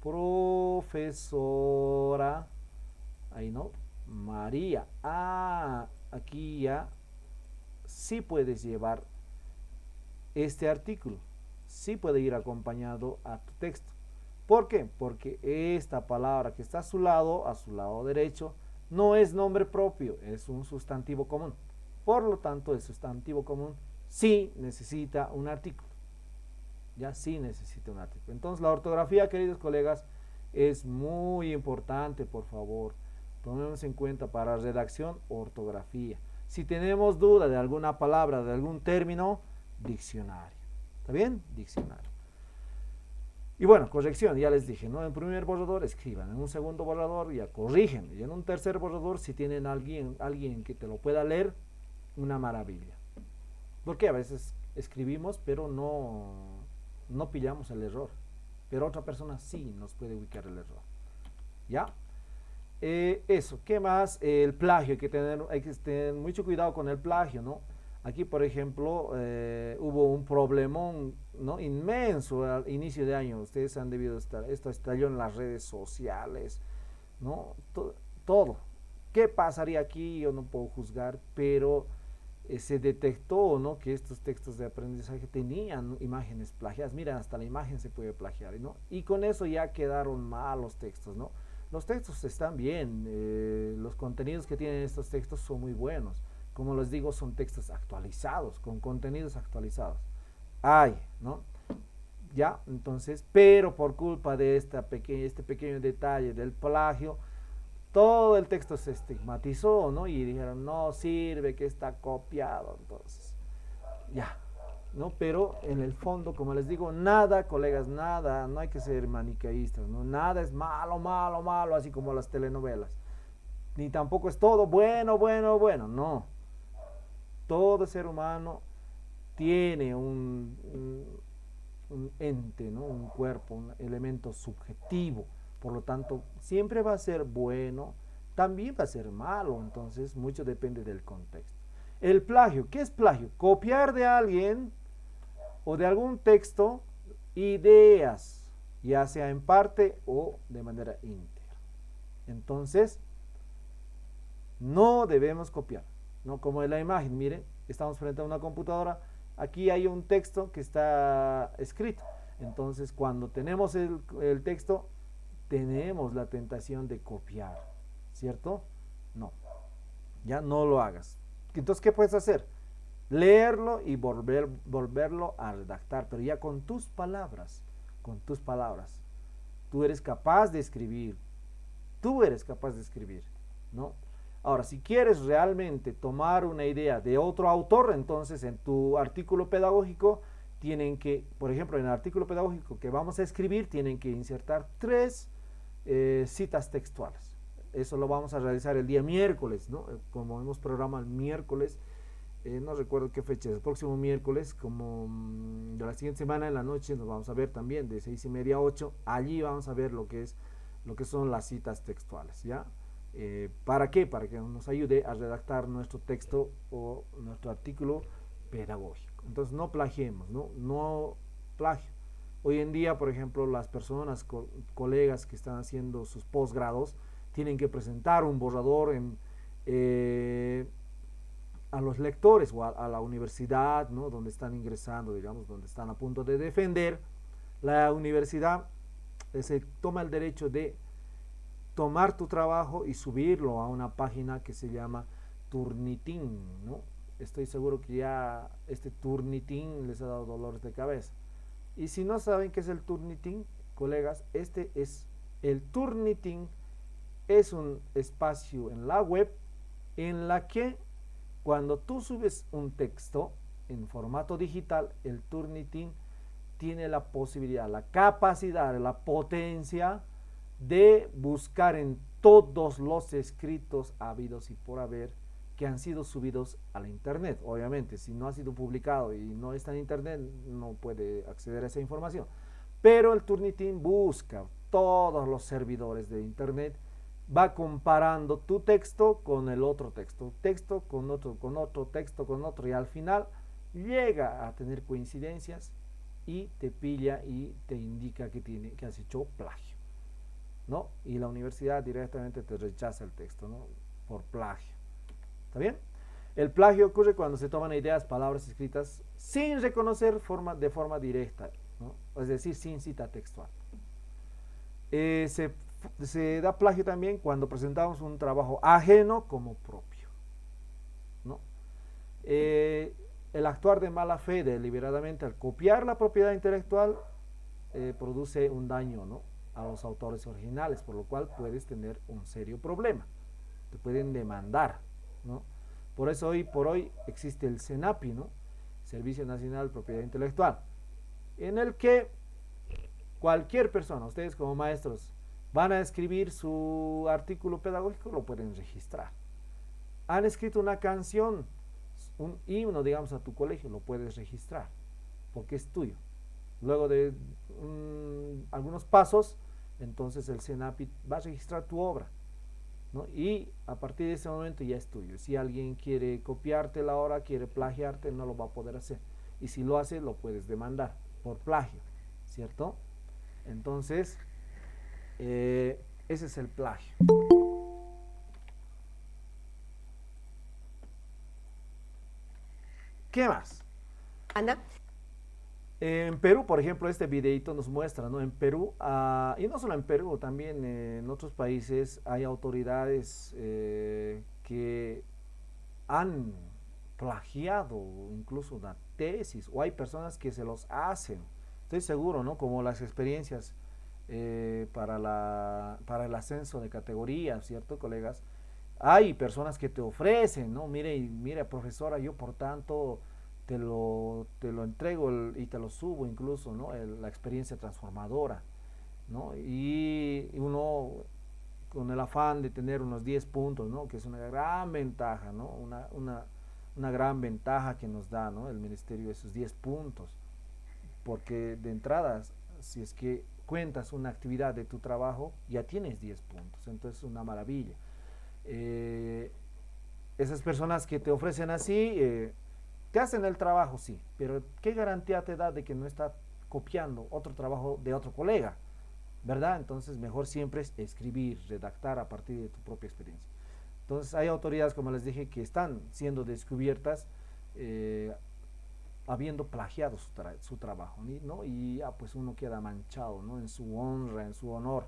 profesora, ahí no, María. Ah, aquí ya sí puedes llevar este artículo, sí puede ir acompañado a tu texto. ¿Por qué? Porque esta palabra que está a su lado derecho, no es nombre propio, es un sustantivo común. Por lo tanto, el sustantivo común sí necesita un artículo. Ya sí necesita un artículo. Entonces, la ortografía, queridos colegas, es muy importante, por favor. Tomemos en cuenta para redacción, ortografía. Si tenemos duda de alguna palabra, de algún término, diccionario. ¿Está bien? Diccionario. Y bueno, corrección, ya les dije, ¿no? En primer borrador escriban, en un segundo borrador ya corrigen, y en un tercer borrador, si tienen alguien que te lo pueda leer, una maravilla. Porque a veces escribimos, pero no pillamos el error. Pero otra persona sí nos puede ubicar el error. ¿Ya? Eso, ¿qué más? El plagio, hay que tener mucho cuidado con el plagio, ¿no? Aquí, por ejemplo, hubo un problemón, ¿no? Inmenso al inicio de año. Ustedes han debido estar, esto estalló en las redes sociales, ¿no? Todo. ¿Qué pasaría aquí? Yo no puedo juzgar, pero se detectó, ¿no? Que estos textos de aprendizaje tenían imágenes plagiadas. Mira, hasta la imagen se puede plagiar, ¿no? Y con eso ya quedaron mal los textos, ¿no? Los textos están bien, los contenidos que tienen estos textos son muy buenos. Como les digo, son textos actualizados, con contenidos actualizados. Hay, ¿no? Ya, entonces, pero por culpa de este pequeño detalle del plagio, todo el texto se estigmatizó, ¿no? Y dijeron, no sirve, que está copiado, entonces, ya, ¿no? Pero en el fondo, como les digo, nada, colegas, nada, no hay que ser maniqueístas, ¿no? Nada es malo, malo, malo, así como las telenovelas. Ni tampoco es todo bueno, bueno, bueno, no. Todo ser humano tiene un ente, ¿no? Un cuerpo, un elemento subjetivo. Por lo tanto, siempre va a ser bueno, también va a ser malo, entonces mucho depende del contexto. El plagio, ¿qué es plagio? Copiar de alguien o de algún texto ideas, ya sea en parte o de manera íntegra. Entonces, no debemos copiar, ¿no? Como en la imagen, miren, estamos frente a una computadora, aquí hay un texto que está escrito. Entonces, cuando tenemos el texto, tenemos la tentación de copiar, ¿cierto? No, ya no lo hagas. Entonces, ¿qué puedes hacer? Leerlo y volverlo a redactar, pero ya con tus palabras, con tus palabras. Tú eres capaz de escribir, tú eres capaz de escribir, ¿no? Ahora, si quieres realmente tomar una idea de otro autor, entonces en tu artículo pedagógico tienen que, por ejemplo, en el artículo pedagógico que vamos a escribir, tienen que insertar 3 citas textuales. Eso lo vamos a realizar el día miércoles, ¿no? Como hemos programado el miércoles, no recuerdo qué fecha es, el próximo miércoles, como de la siguiente semana en la noche, nos vamos a ver también de 6:30 a 8, allí vamos a ver lo que son las citas textuales, ¿ya? ¿Para qué? Para que nos ayude a redactar nuestro texto o nuestro artículo pedagógico. Entonces no plagiemos, ¿no? No plagio. Hoy en día, por ejemplo, las personas, colegas que están haciendo sus posgrados, tienen que presentar un borrador a los lectores o a la universidad, ¿no? Donde están ingresando, digamos, donde están a punto de defender. La universidad se toma el derecho de tomar tu trabajo y subirlo a una página que se llama Turnitin, ¿no? Estoy seguro que ya este Turnitin les ha dado dolores de cabeza. Y si no saben qué es el Turnitin, colegas, este es el Turnitin, es un espacio en la web en la que cuando tú subes un texto en formato digital, el Turnitin tiene la posibilidad, la capacidad, la potencia de buscar en todos los escritos habidos y por haber que han sido subidos a la internet. Obviamente, si no ha sido publicado y no está en internet, no puede acceder a esa información. Pero el Turnitin busca todos los servidores de internet, va comparando tu texto con el otro texto con otro texto con otro, y al final llega a tener coincidencias y te pilla y te indica que has hecho plagio, ¿no? Y la universidad directamente te rechaza el texto, ¿no? Por plagio. ¿Está bien? El plagio ocurre cuando se toman ideas, palabras escritas sin reconocer de forma directa, ¿no? Es decir, sin cita textual. Se da plagio también cuando presentamos un trabajo ajeno como propio, ¿no? El actuar de mala fe deliberadamente al copiar la propiedad intelectual produce un daño, ¿no? A los autores originales, por lo cual puedes tener un serio problema. Te pueden demandar, ¿no? Por eso hoy por hoy existe el SENAPI, ¿no? Servicio Nacional de Propiedad Intelectual, en el que cualquier persona, ustedes como maestros, van a escribir su artículo pedagógico, lo pueden registrar. Han escrito una canción, un himno, digamos, a tu colegio, lo puedes registrar, porque es tuyo. Luego de algunos pasos, entonces el SENAPI va a registrar tu obra, ¿no? Y a partir de ese momento ya es tuyo. Si alguien quiere copiarte la obra, quiere plagiarte, no lo va a poder hacer. Y si lo hace, lo puedes demandar por plagio, ¿cierto? Entonces, ese es el plagio. ¿Qué más? Anda. En Perú, por ejemplo, este videito nos muestra, ¿no? En Perú, y no solo en Perú, también en otros países hay autoridades que han plagiado incluso una tesis, o hay personas que se los hacen. Estoy seguro, ¿no? Como las experiencias para el ascenso de categoría, ¿cierto, colegas? Hay personas que te ofrecen, ¿no? Mire, profesora, yo por tanto te lo entrego y te lo subo incluso, ¿no? La experiencia transformadora, ¿no? Y uno con el afán de tener unos 10 puntos, ¿no? Que es una gran ventaja, ¿no? Una gran ventaja que nos da, ¿no? El ministerio, esos 10 puntos. porque de entrada, si es que cuentas una actividad de tu trabajo, ya tienes 10 puntos, entonces es una maravilla. Eh, Esas personas que te ofrecen así, te hacen el trabajo, sí, pero ¿qué garantía te da de que no está copiando otro trabajo de otro colega? ¿Verdad? Entonces mejor siempre es escribir, redactar a partir de tu propia experiencia. Entonces hay autoridades, como les dije, que están siendo descubiertas eh, habiendo plagiado su trabajo, ¿no? Y ya pues uno queda manchado, ¿no? En su honra, en su honor,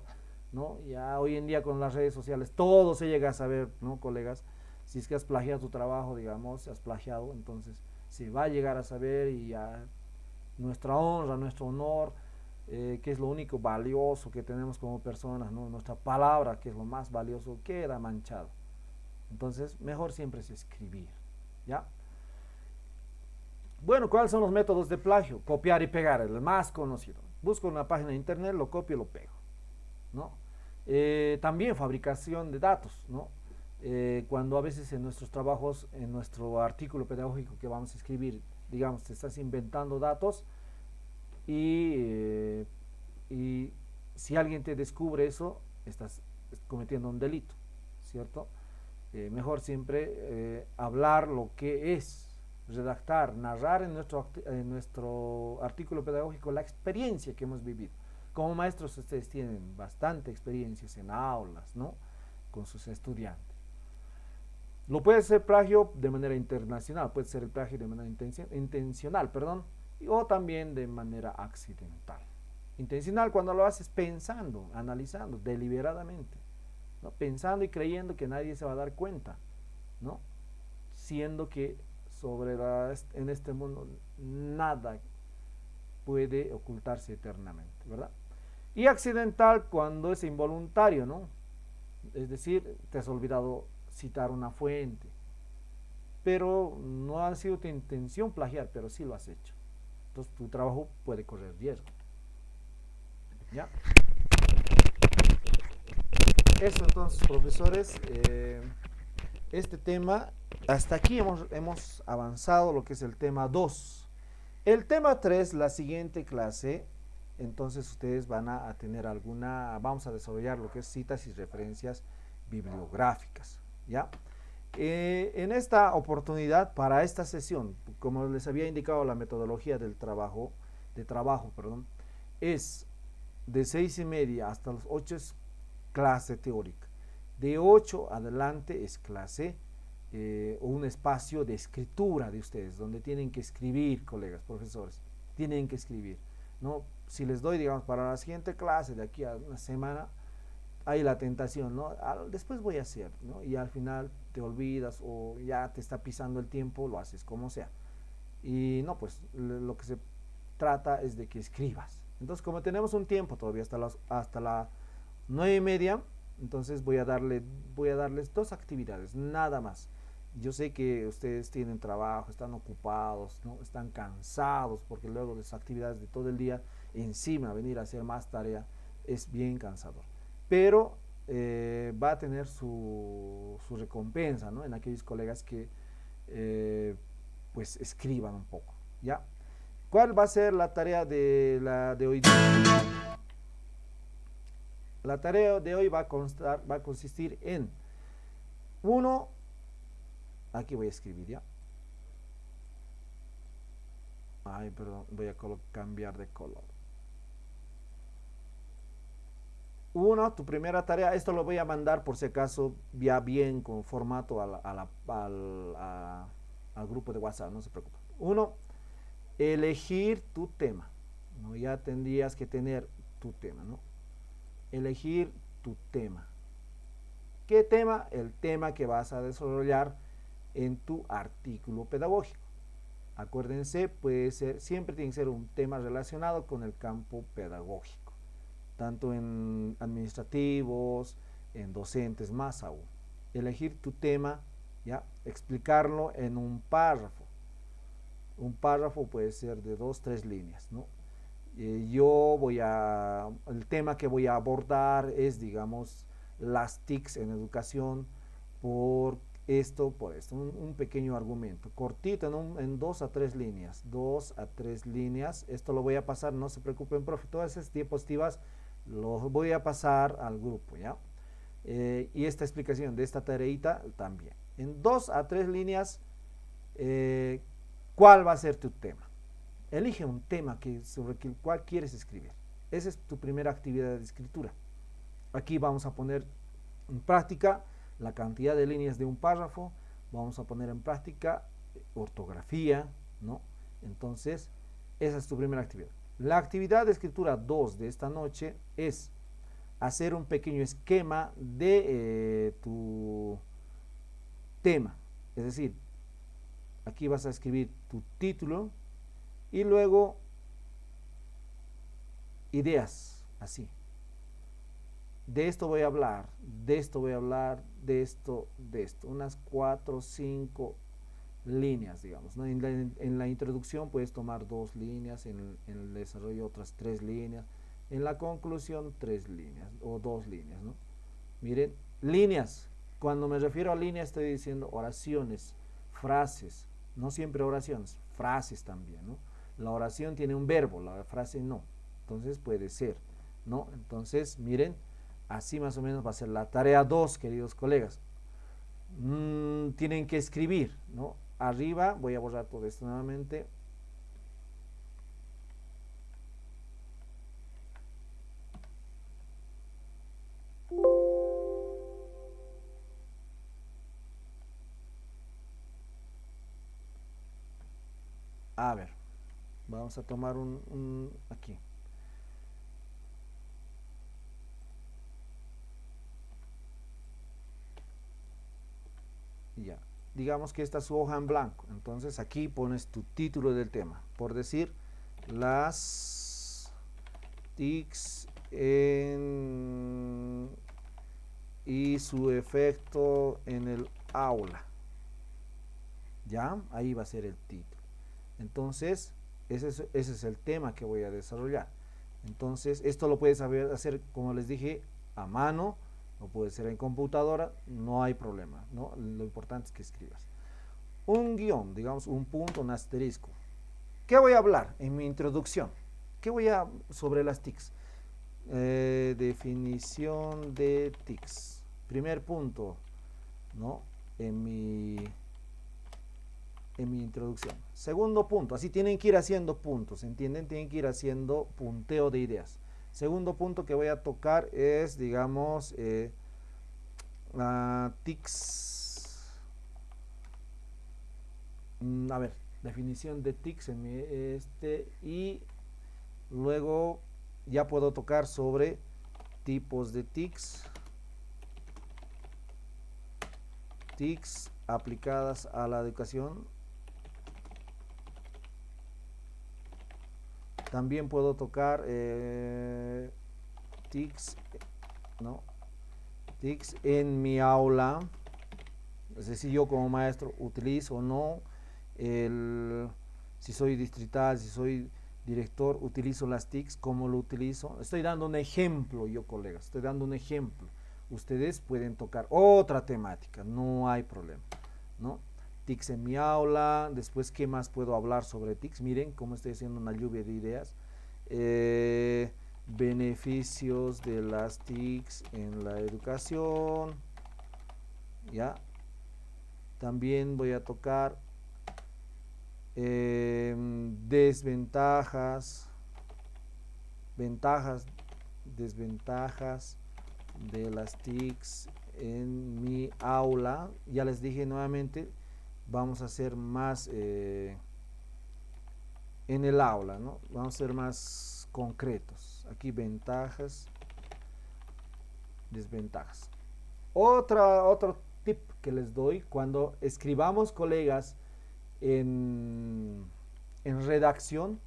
¿no? Ya hoy en día con las redes sociales todo se llega a saber, ¿no, colegas? Si es que has plagiado tu trabajo, digamos, has plagiado, entonces se va a llegar a saber y ya nuestra honra, nuestro honor, que es lo único valioso que tenemos como personas, ¿no? Nuestra palabra, que es lo más valioso, queda manchado. Entonces, mejor siempre es escribir, ¿ya? Bueno, ¿cuáles son los métodos de plagio? Copiar y pegar, el más conocido. Busco una página de internet, lo copio y lo pego, ¿no? También fabricación de datos, ¿no? Cuando a veces en nuestros trabajos, en nuestro artículo pedagógico que vamos a escribir, digamos, te estás inventando datos y, y si alguien te descubre eso, estás cometiendo un delito, ¿cierto? Mejor siempre hablar lo que es, redactar, narrar en nuestro artículo pedagógico la experiencia que hemos vivido. Como maestros ustedes tienen bastante experiencias en aulas, ¿no? Con sus estudiantes. Lo puede ser plagio de manera internacional, puede ser el plagio de manera intencional, perdón, o también de manera accidental. Intencional cuando lo haces pensando, analizando, deliberadamente, ¿no? Pensando y creyendo que nadie se va a dar cuenta, ¿no? Siendo que en este mundo nada puede ocultarse eternamente, ¿verdad? Y accidental cuando es involuntario, ¿no? Es decir, te has olvidado citar una fuente, pero no ha sido tu intención plagiar, pero sí lo has hecho. Entonces tu trabajo puede correr riesgo. ¿Ya? Eso entonces, profesores, este tema, hasta aquí hemos avanzado lo que es el tema 2. El tema 3, la siguiente clase, entonces ustedes van a tener vamos a desarrollar lo que es citas y referencias bibliográficas, ¿ya? En esta oportunidad, para esta sesión, como les había indicado, la metodología de trabajo, perdón, es de 6:30 hasta las 8 es clase teórica. De 8 adelante es clase o un espacio de escritura de ustedes, donde tienen que escribir, colegas, profesores, tienen que escribir, ¿no? Si les doy, digamos, para la siguiente clase, de aquí a una semana, hay la tentación, ¿no? Después voy a hacer, ¿no? Y al final te olvidas o ya te está pisando el tiempo, lo haces como sea. Y no, pues lo que se trata es de que escribas. Entonces, como tenemos un tiempo todavía hasta la 9:30, entonces voy a darles dos actividades, nada más. Yo sé que ustedes tienen trabajo, están ocupados, ¿no? Están cansados, porque luego de sus actividades de todo el día, encima venir a hacer más tarea es bien cansador. Pero va a tener su recompensa, ¿no? En aquellos colegas que eh, pues escriban un poco, ¿ya? ¿Cuál va a ser la tarea de hoy día? La tarea de hoy va a consistir en uno, aquí voy a escribir ya. Ay, perdón, voy a cambiar de color. Uno, tu primera tarea, esto lo voy a mandar por si acaso ya bien con formato al grupo de WhatsApp, no se preocupen. Uno, elegir tu tema, ¿no? Ya tendrías que tener tu tema, ¿no? Elegir tu tema. ¿Qué tema? El tema que vas a desarrollar en tu artículo pedagógico. Acuérdense, siempre tiene que ser un tema relacionado con el campo pedagógico, tanto en administrativos, en docentes, más aún. Elegir tu tema, ya, explicarlo en un párrafo. Un párrafo puede ser de 2, 3 líneas, ¿no? El tema que voy a abordar es, digamos, las TICs en educación por esto por esto, un pequeño argumento, cortito, en 2 a 3 líneas, 2 a 3 líneas, esto lo voy a pasar, no se preocupen, profe, todas esas diapositivas los voy a pasar al grupo, ¿ya? Y esta explicación de esta tareita también. En 2 a 3 líneas, ¿cuál va a ser tu tema? Elige un tema sobre el cual quieres escribir. Esa es tu primera actividad de escritura. Aquí vamos a poner en práctica la cantidad de líneas de un párrafo, vamos a poner en práctica ortografía, ¿no? Entonces, esa es tu primera actividad. La actividad de escritura 2 de esta noche es hacer un pequeño esquema de tu tema. Es decir, aquí vas a escribir tu título y luego ideas, así. De esto voy a hablar, de esto voy a hablar, de esto, unas 4 o 5 líneas, digamos, ¿no? En la introducción puedes tomar 2 líneas, en el desarrollo otras 3 líneas, en la conclusión 3 líneas o 2 líneas, ¿no? Miren, líneas, cuando me refiero a líneas estoy diciendo oraciones, frases, no siempre oraciones, frases también, ¿no? La oración tiene un verbo, la frase no, entonces puede ser, ¿no? Entonces, miren, así más o menos va a ser la tarea 2, queridos colegas. Tienen que escribir, ¿no? Arriba, voy a borrar todo esto nuevamente. A ver, vamos a tomar aquí. Ya, digamos que esta es su hoja en blanco, entonces aquí pones tu título del tema, por decir, las TICs y su efecto en el aula. Ya, ahí va a ser el título. Entonces, ese es el tema que voy a desarrollar. Entonces, esto lo puedes hacer, como les dije, a mano, o puede ser en computadora, no hay problema, ¿no? Lo importante es que escribas. Un guión, digamos, un punto, un asterisco. ¿Qué voy a hablar en mi introducción? ¿Qué voy a sobre las TICs? Definición de TICs. Primer punto, ¿no? En mi introducción. Segundo punto, así tienen que ir haciendo puntos, ¿entienden? Tienen que ir haciendo punteo de ideas. Segundo punto que voy a tocar es, digamos, TICs. A ver, definición de TICs en y luego ya puedo tocar sobre tipos de TICs. TICs aplicadas a la educación. También puedo tocar TICs, ¿no? TICs en mi aula, es decir, yo como maestro utilizo o no, si soy distrital, si soy director, utilizo las TICs, ¿cómo lo utilizo? Estoy dando un ejemplo, yo colegas, estoy dando un ejemplo. Ustedes pueden tocar otra temática, no hay problema, ¿no? TICs en mi aula, después, ¿qué más puedo hablar sobre TICs? Miren cómo estoy haciendo una lluvia de ideas. Beneficios de las TICs en la educación, ¿ya? También voy a tocar desventajas, ventajas, desventajas de las TICs en mi aula. Ya les dije nuevamente, vamos a ser más en el aula, ¿no? Vamos a ser más concretos. Aquí ventajas, desventajas. Otro tip que les doy, cuando escribamos, colegas, en redacción,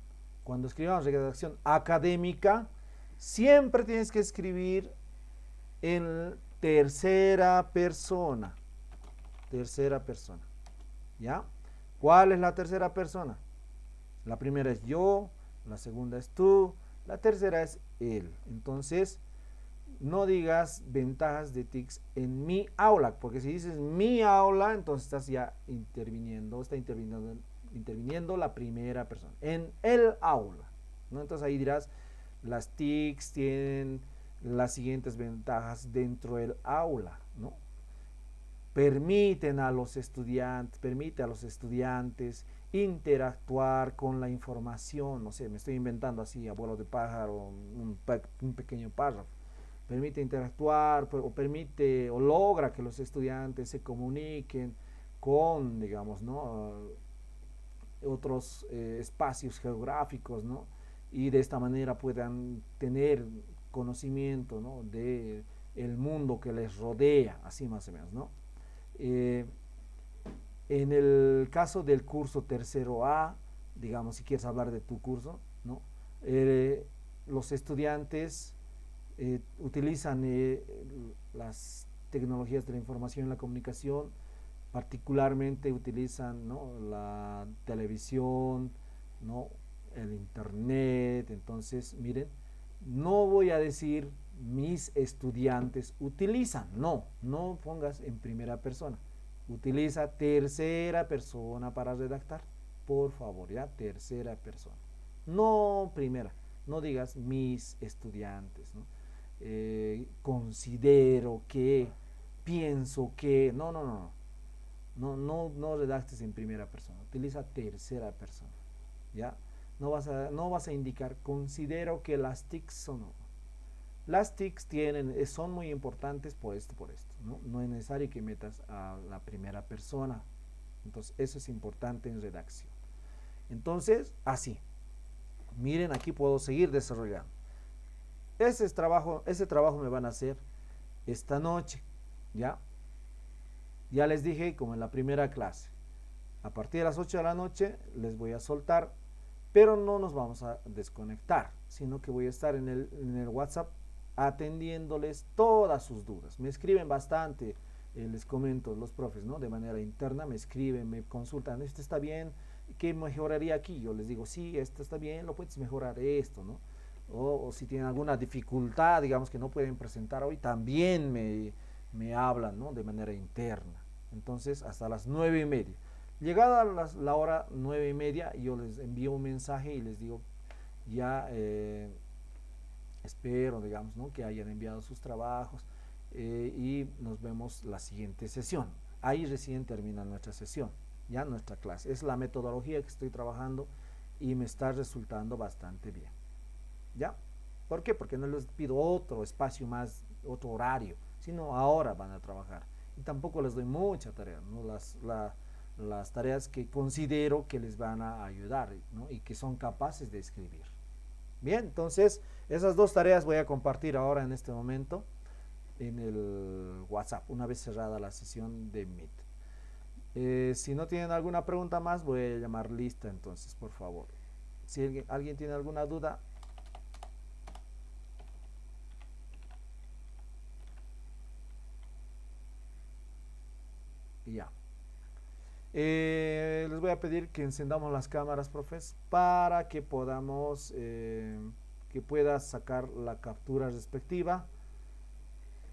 cuando escribamos redacción académica, siempre tienes que escribir en tercera persona. Tercera persona. ¿Ya? ¿Cuál es la tercera persona? La primera es yo, la segunda es tú, la tercera es él. Entonces, no digas ventajas de TICS en mi aula, porque si dices mi aula, entonces estás ya interviniendo la primera persona, en el aula, ¿no? Entonces ahí dirás, las TICs tienen las siguientes ventajas dentro del aula, ¿no? Permite a los estudiantes interactuar con la información, no sé, me estoy inventando así, abuelo de pájaro, un pequeño párrafo, permite interactuar o permite o logra que los estudiantes se comuniquen con, digamos, ¿no? Otros espacios geográficos, ¿no? Y de esta manera puedan tener conocimiento, ¿no? De el mundo que les rodea, así más o menos, ¿no? Eh, en el caso del curso tercero A, digamos, si quieres hablar de tu curso, ¿no? Los estudiantes utilizan las tecnologías de la información y la comunicación, particularmente utilizan, ¿no? La televisión, ¿no? El internet. Entonces, miren, no voy a decir mis estudiantes utilizan, no pongas en primera persona, utiliza tercera persona para redactar, por favor, ya, tercera persona, no primera, no digas mis estudiantes, ¿no? Considero que, pienso que, no redactes en primera persona, utiliza tercera persona, ¿ya? No vas a indicar, considero que las TICs son... Las TICs son muy importantes por esto, ¿no? No es necesario que metas a la primera persona. Entonces, eso es importante en redacción. Entonces, así. Miren, aquí puedo seguir desarrollando. Ese trabajo me van a hacer esta noche, ¿ya? Ya les dije, como en la primera clase, a partir de las 8 de la noche les voy a soltar, pero no nos vamos a desconectar, sino que voy a estar en el WhatsApp atendiéndoles todas sus dudas. Me escriben bastante, les comento, los profes, ¿no? De manera interna me escriben, me consultan, esto está bien, ¿qué mejoraría aquí? Yo les digo, sí, esto está bien, lo puedes mejorar esto, ¿no? O si tienen alguna dificultad, digamos que no pueden presentar hoy, también me hablan, ¿no? De manera interna. Entonces, hasta las 9:30. Llegada la hora 9:30, yo les envío un mensaje y les digo, ya espero, digamos, ¿no? Que hayan enviado sus trabajos y nos vemos la siguiente sesión. Ahí recién termina nuestra sesión, ya nuestra clase. Es la metodología que estoy trabajando y me está resultando bastante bien. ¿Ya? ¿Por qué? Porque no les pido otro espacio más, otro horario, sino ahora van a trabajar. Y tampoco les doy mucha tarea, ¿no? Las tareas que considero que les van a ayudar, ¿no? Y que son capaces de escribir. Bien, entonces esas dos tareas voy a compartir ahora en este momento en el WhatsApp, una vez cerrada la sesión de Meet. Si no tienen alguna pregunta más, voy a llamar lista entonces, por favor. Si alguien tiene alguna duda, ya. Les voy a pedir que encendamos las cámaras, profes, para que podamos, que puedas sacar la captura respectiva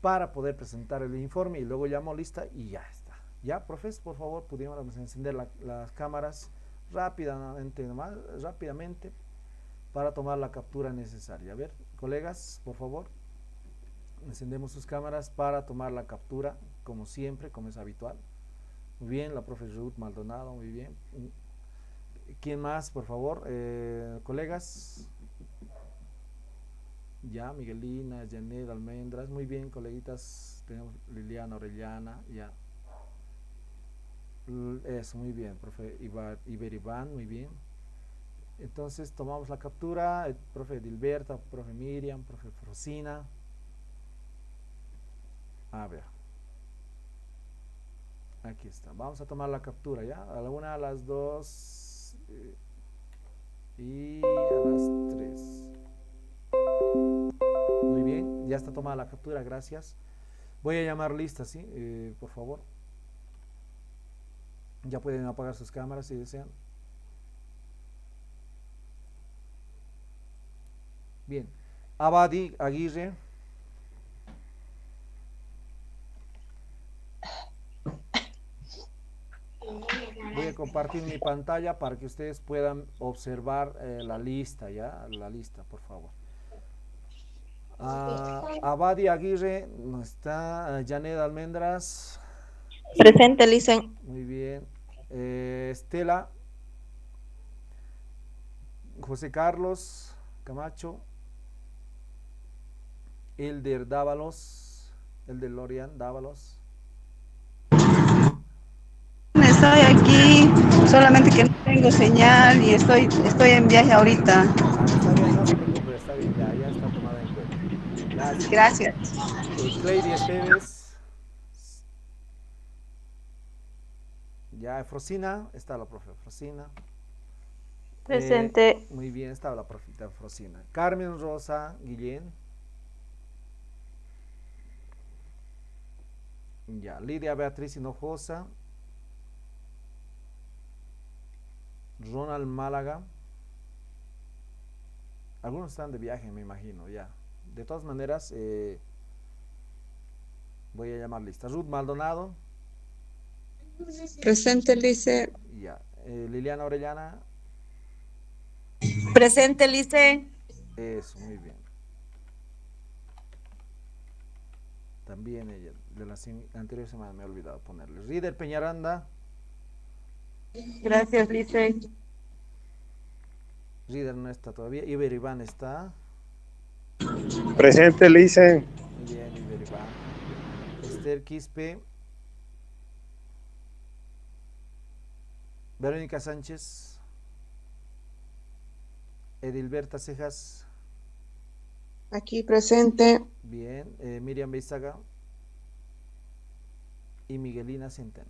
para poder presentar el informe y luego llamo lista y ya está. Ya, profes, por favor, pudiéramos encender las cámaras rápidamente para tomar la captura necesaria. A ver, colegas, por favor, encendemos sus cámaras para tomar la captura, como siempre, como es habitual. Muy bien, la profe Ruth Maldonado, muy bien. ¿Quién más, por favor? Colegas. Ya, Miguelina, Janet, Almendras, muy bien, coleguitas. Tenemos Liliana Orellana, ya. Eso, muy bien, profe Iber Iván, muy bien. Entonces tomamos la captura, el profe Dilberta, profe Miriam, profe Frosina. A ver. Aquí está. Vamos a tomar la captura, ¿ya? A la una, a las dos y a las tres. Muy bien, ya está tomada la captura, gracias. Voy a llamar lista, ¿sí? Por favor. Ya pueden apagar sus cámaras si desean. Bien. Abadi Aguirre. compartir mi pantalla para que ustedes puedan observar la lista, ¿ya? La lista, por favor. Abadi Aguirre, no está. Janet Almendras, Presente, Licen. muy bien. Estela, José Carlos Camacho, Elder Dávalos, Elder Lorian Dávalos. Estoy aquí, solamente que no tengo señal y estoy en viaje ahorita. Está bien, no se preocupe, está bien, ya está tomada en cuenta. Gracias. Gracias. Cleidy Esteves, ya Frosina, está la profe Frosina. Presente. Muy bien, estaba la profita Frosina. Carmen Rosa Guillén. Ya, Lidia Beatriz Hinojosa. Ronald Málaga. Algunos están de viaje, me imagino, ya. De todas maneras, voy a llamar lista. Ruth Maldonado. Presente, Licen. Ya. Liliana Orellana. Presente, Licen. Eso, muy bien. También ella, de la anterior semana me he olvidado ponerle. Rider Peñaranda. Gracias, Licen. Rider no está todavía. Iber Iván está. Presente, Licen. Muy bien, Iber Iván. Esther Quispe. Verónica Sánchez. Edilberta Cejas. Aquí presente. Bien. Miriam Beizaga. Y Miguelina Centeno.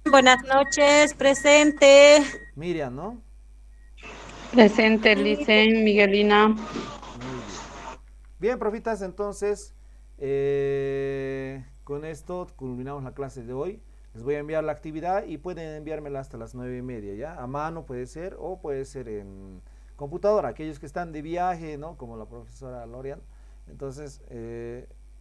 Buenas noches, presente. Miriam, ¿no? Presente, Licen, Miguelina. Muy bien. Bien, profitas, entonces, con esto culminamos la clase de hoy. Les voy a enviar la actividad y pueden enviármela hasta las 9:30, ¿ya? A mano puede ser o puede ser en computadora. Aquellos que están de viaje, ¿no? Como la profesora Lorian. Entonces,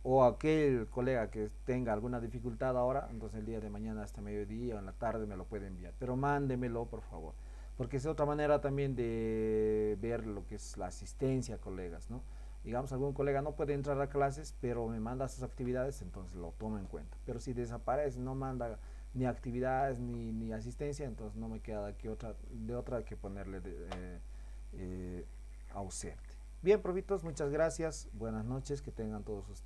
o aquel colega que tenga alguna dificultad ahora, entonces el día de mañana hasta mediodía o en la tarde me lo puede enviar. Pero mándemelo, por favor. Porque es otra manera también de ver lo que es la asistencia, colegas, ¿no? Digamos, algún colega no puede entrar a clases, pero me manda sus actividades, entonces lo tomo en cuenta. Pero si desaparece, no manda ni actividades ni asistencia, entonces no me queda de otra que ponerle ausente. Bien, profitos, muchas gracias. Buenas noches, que tengan todos ustedes.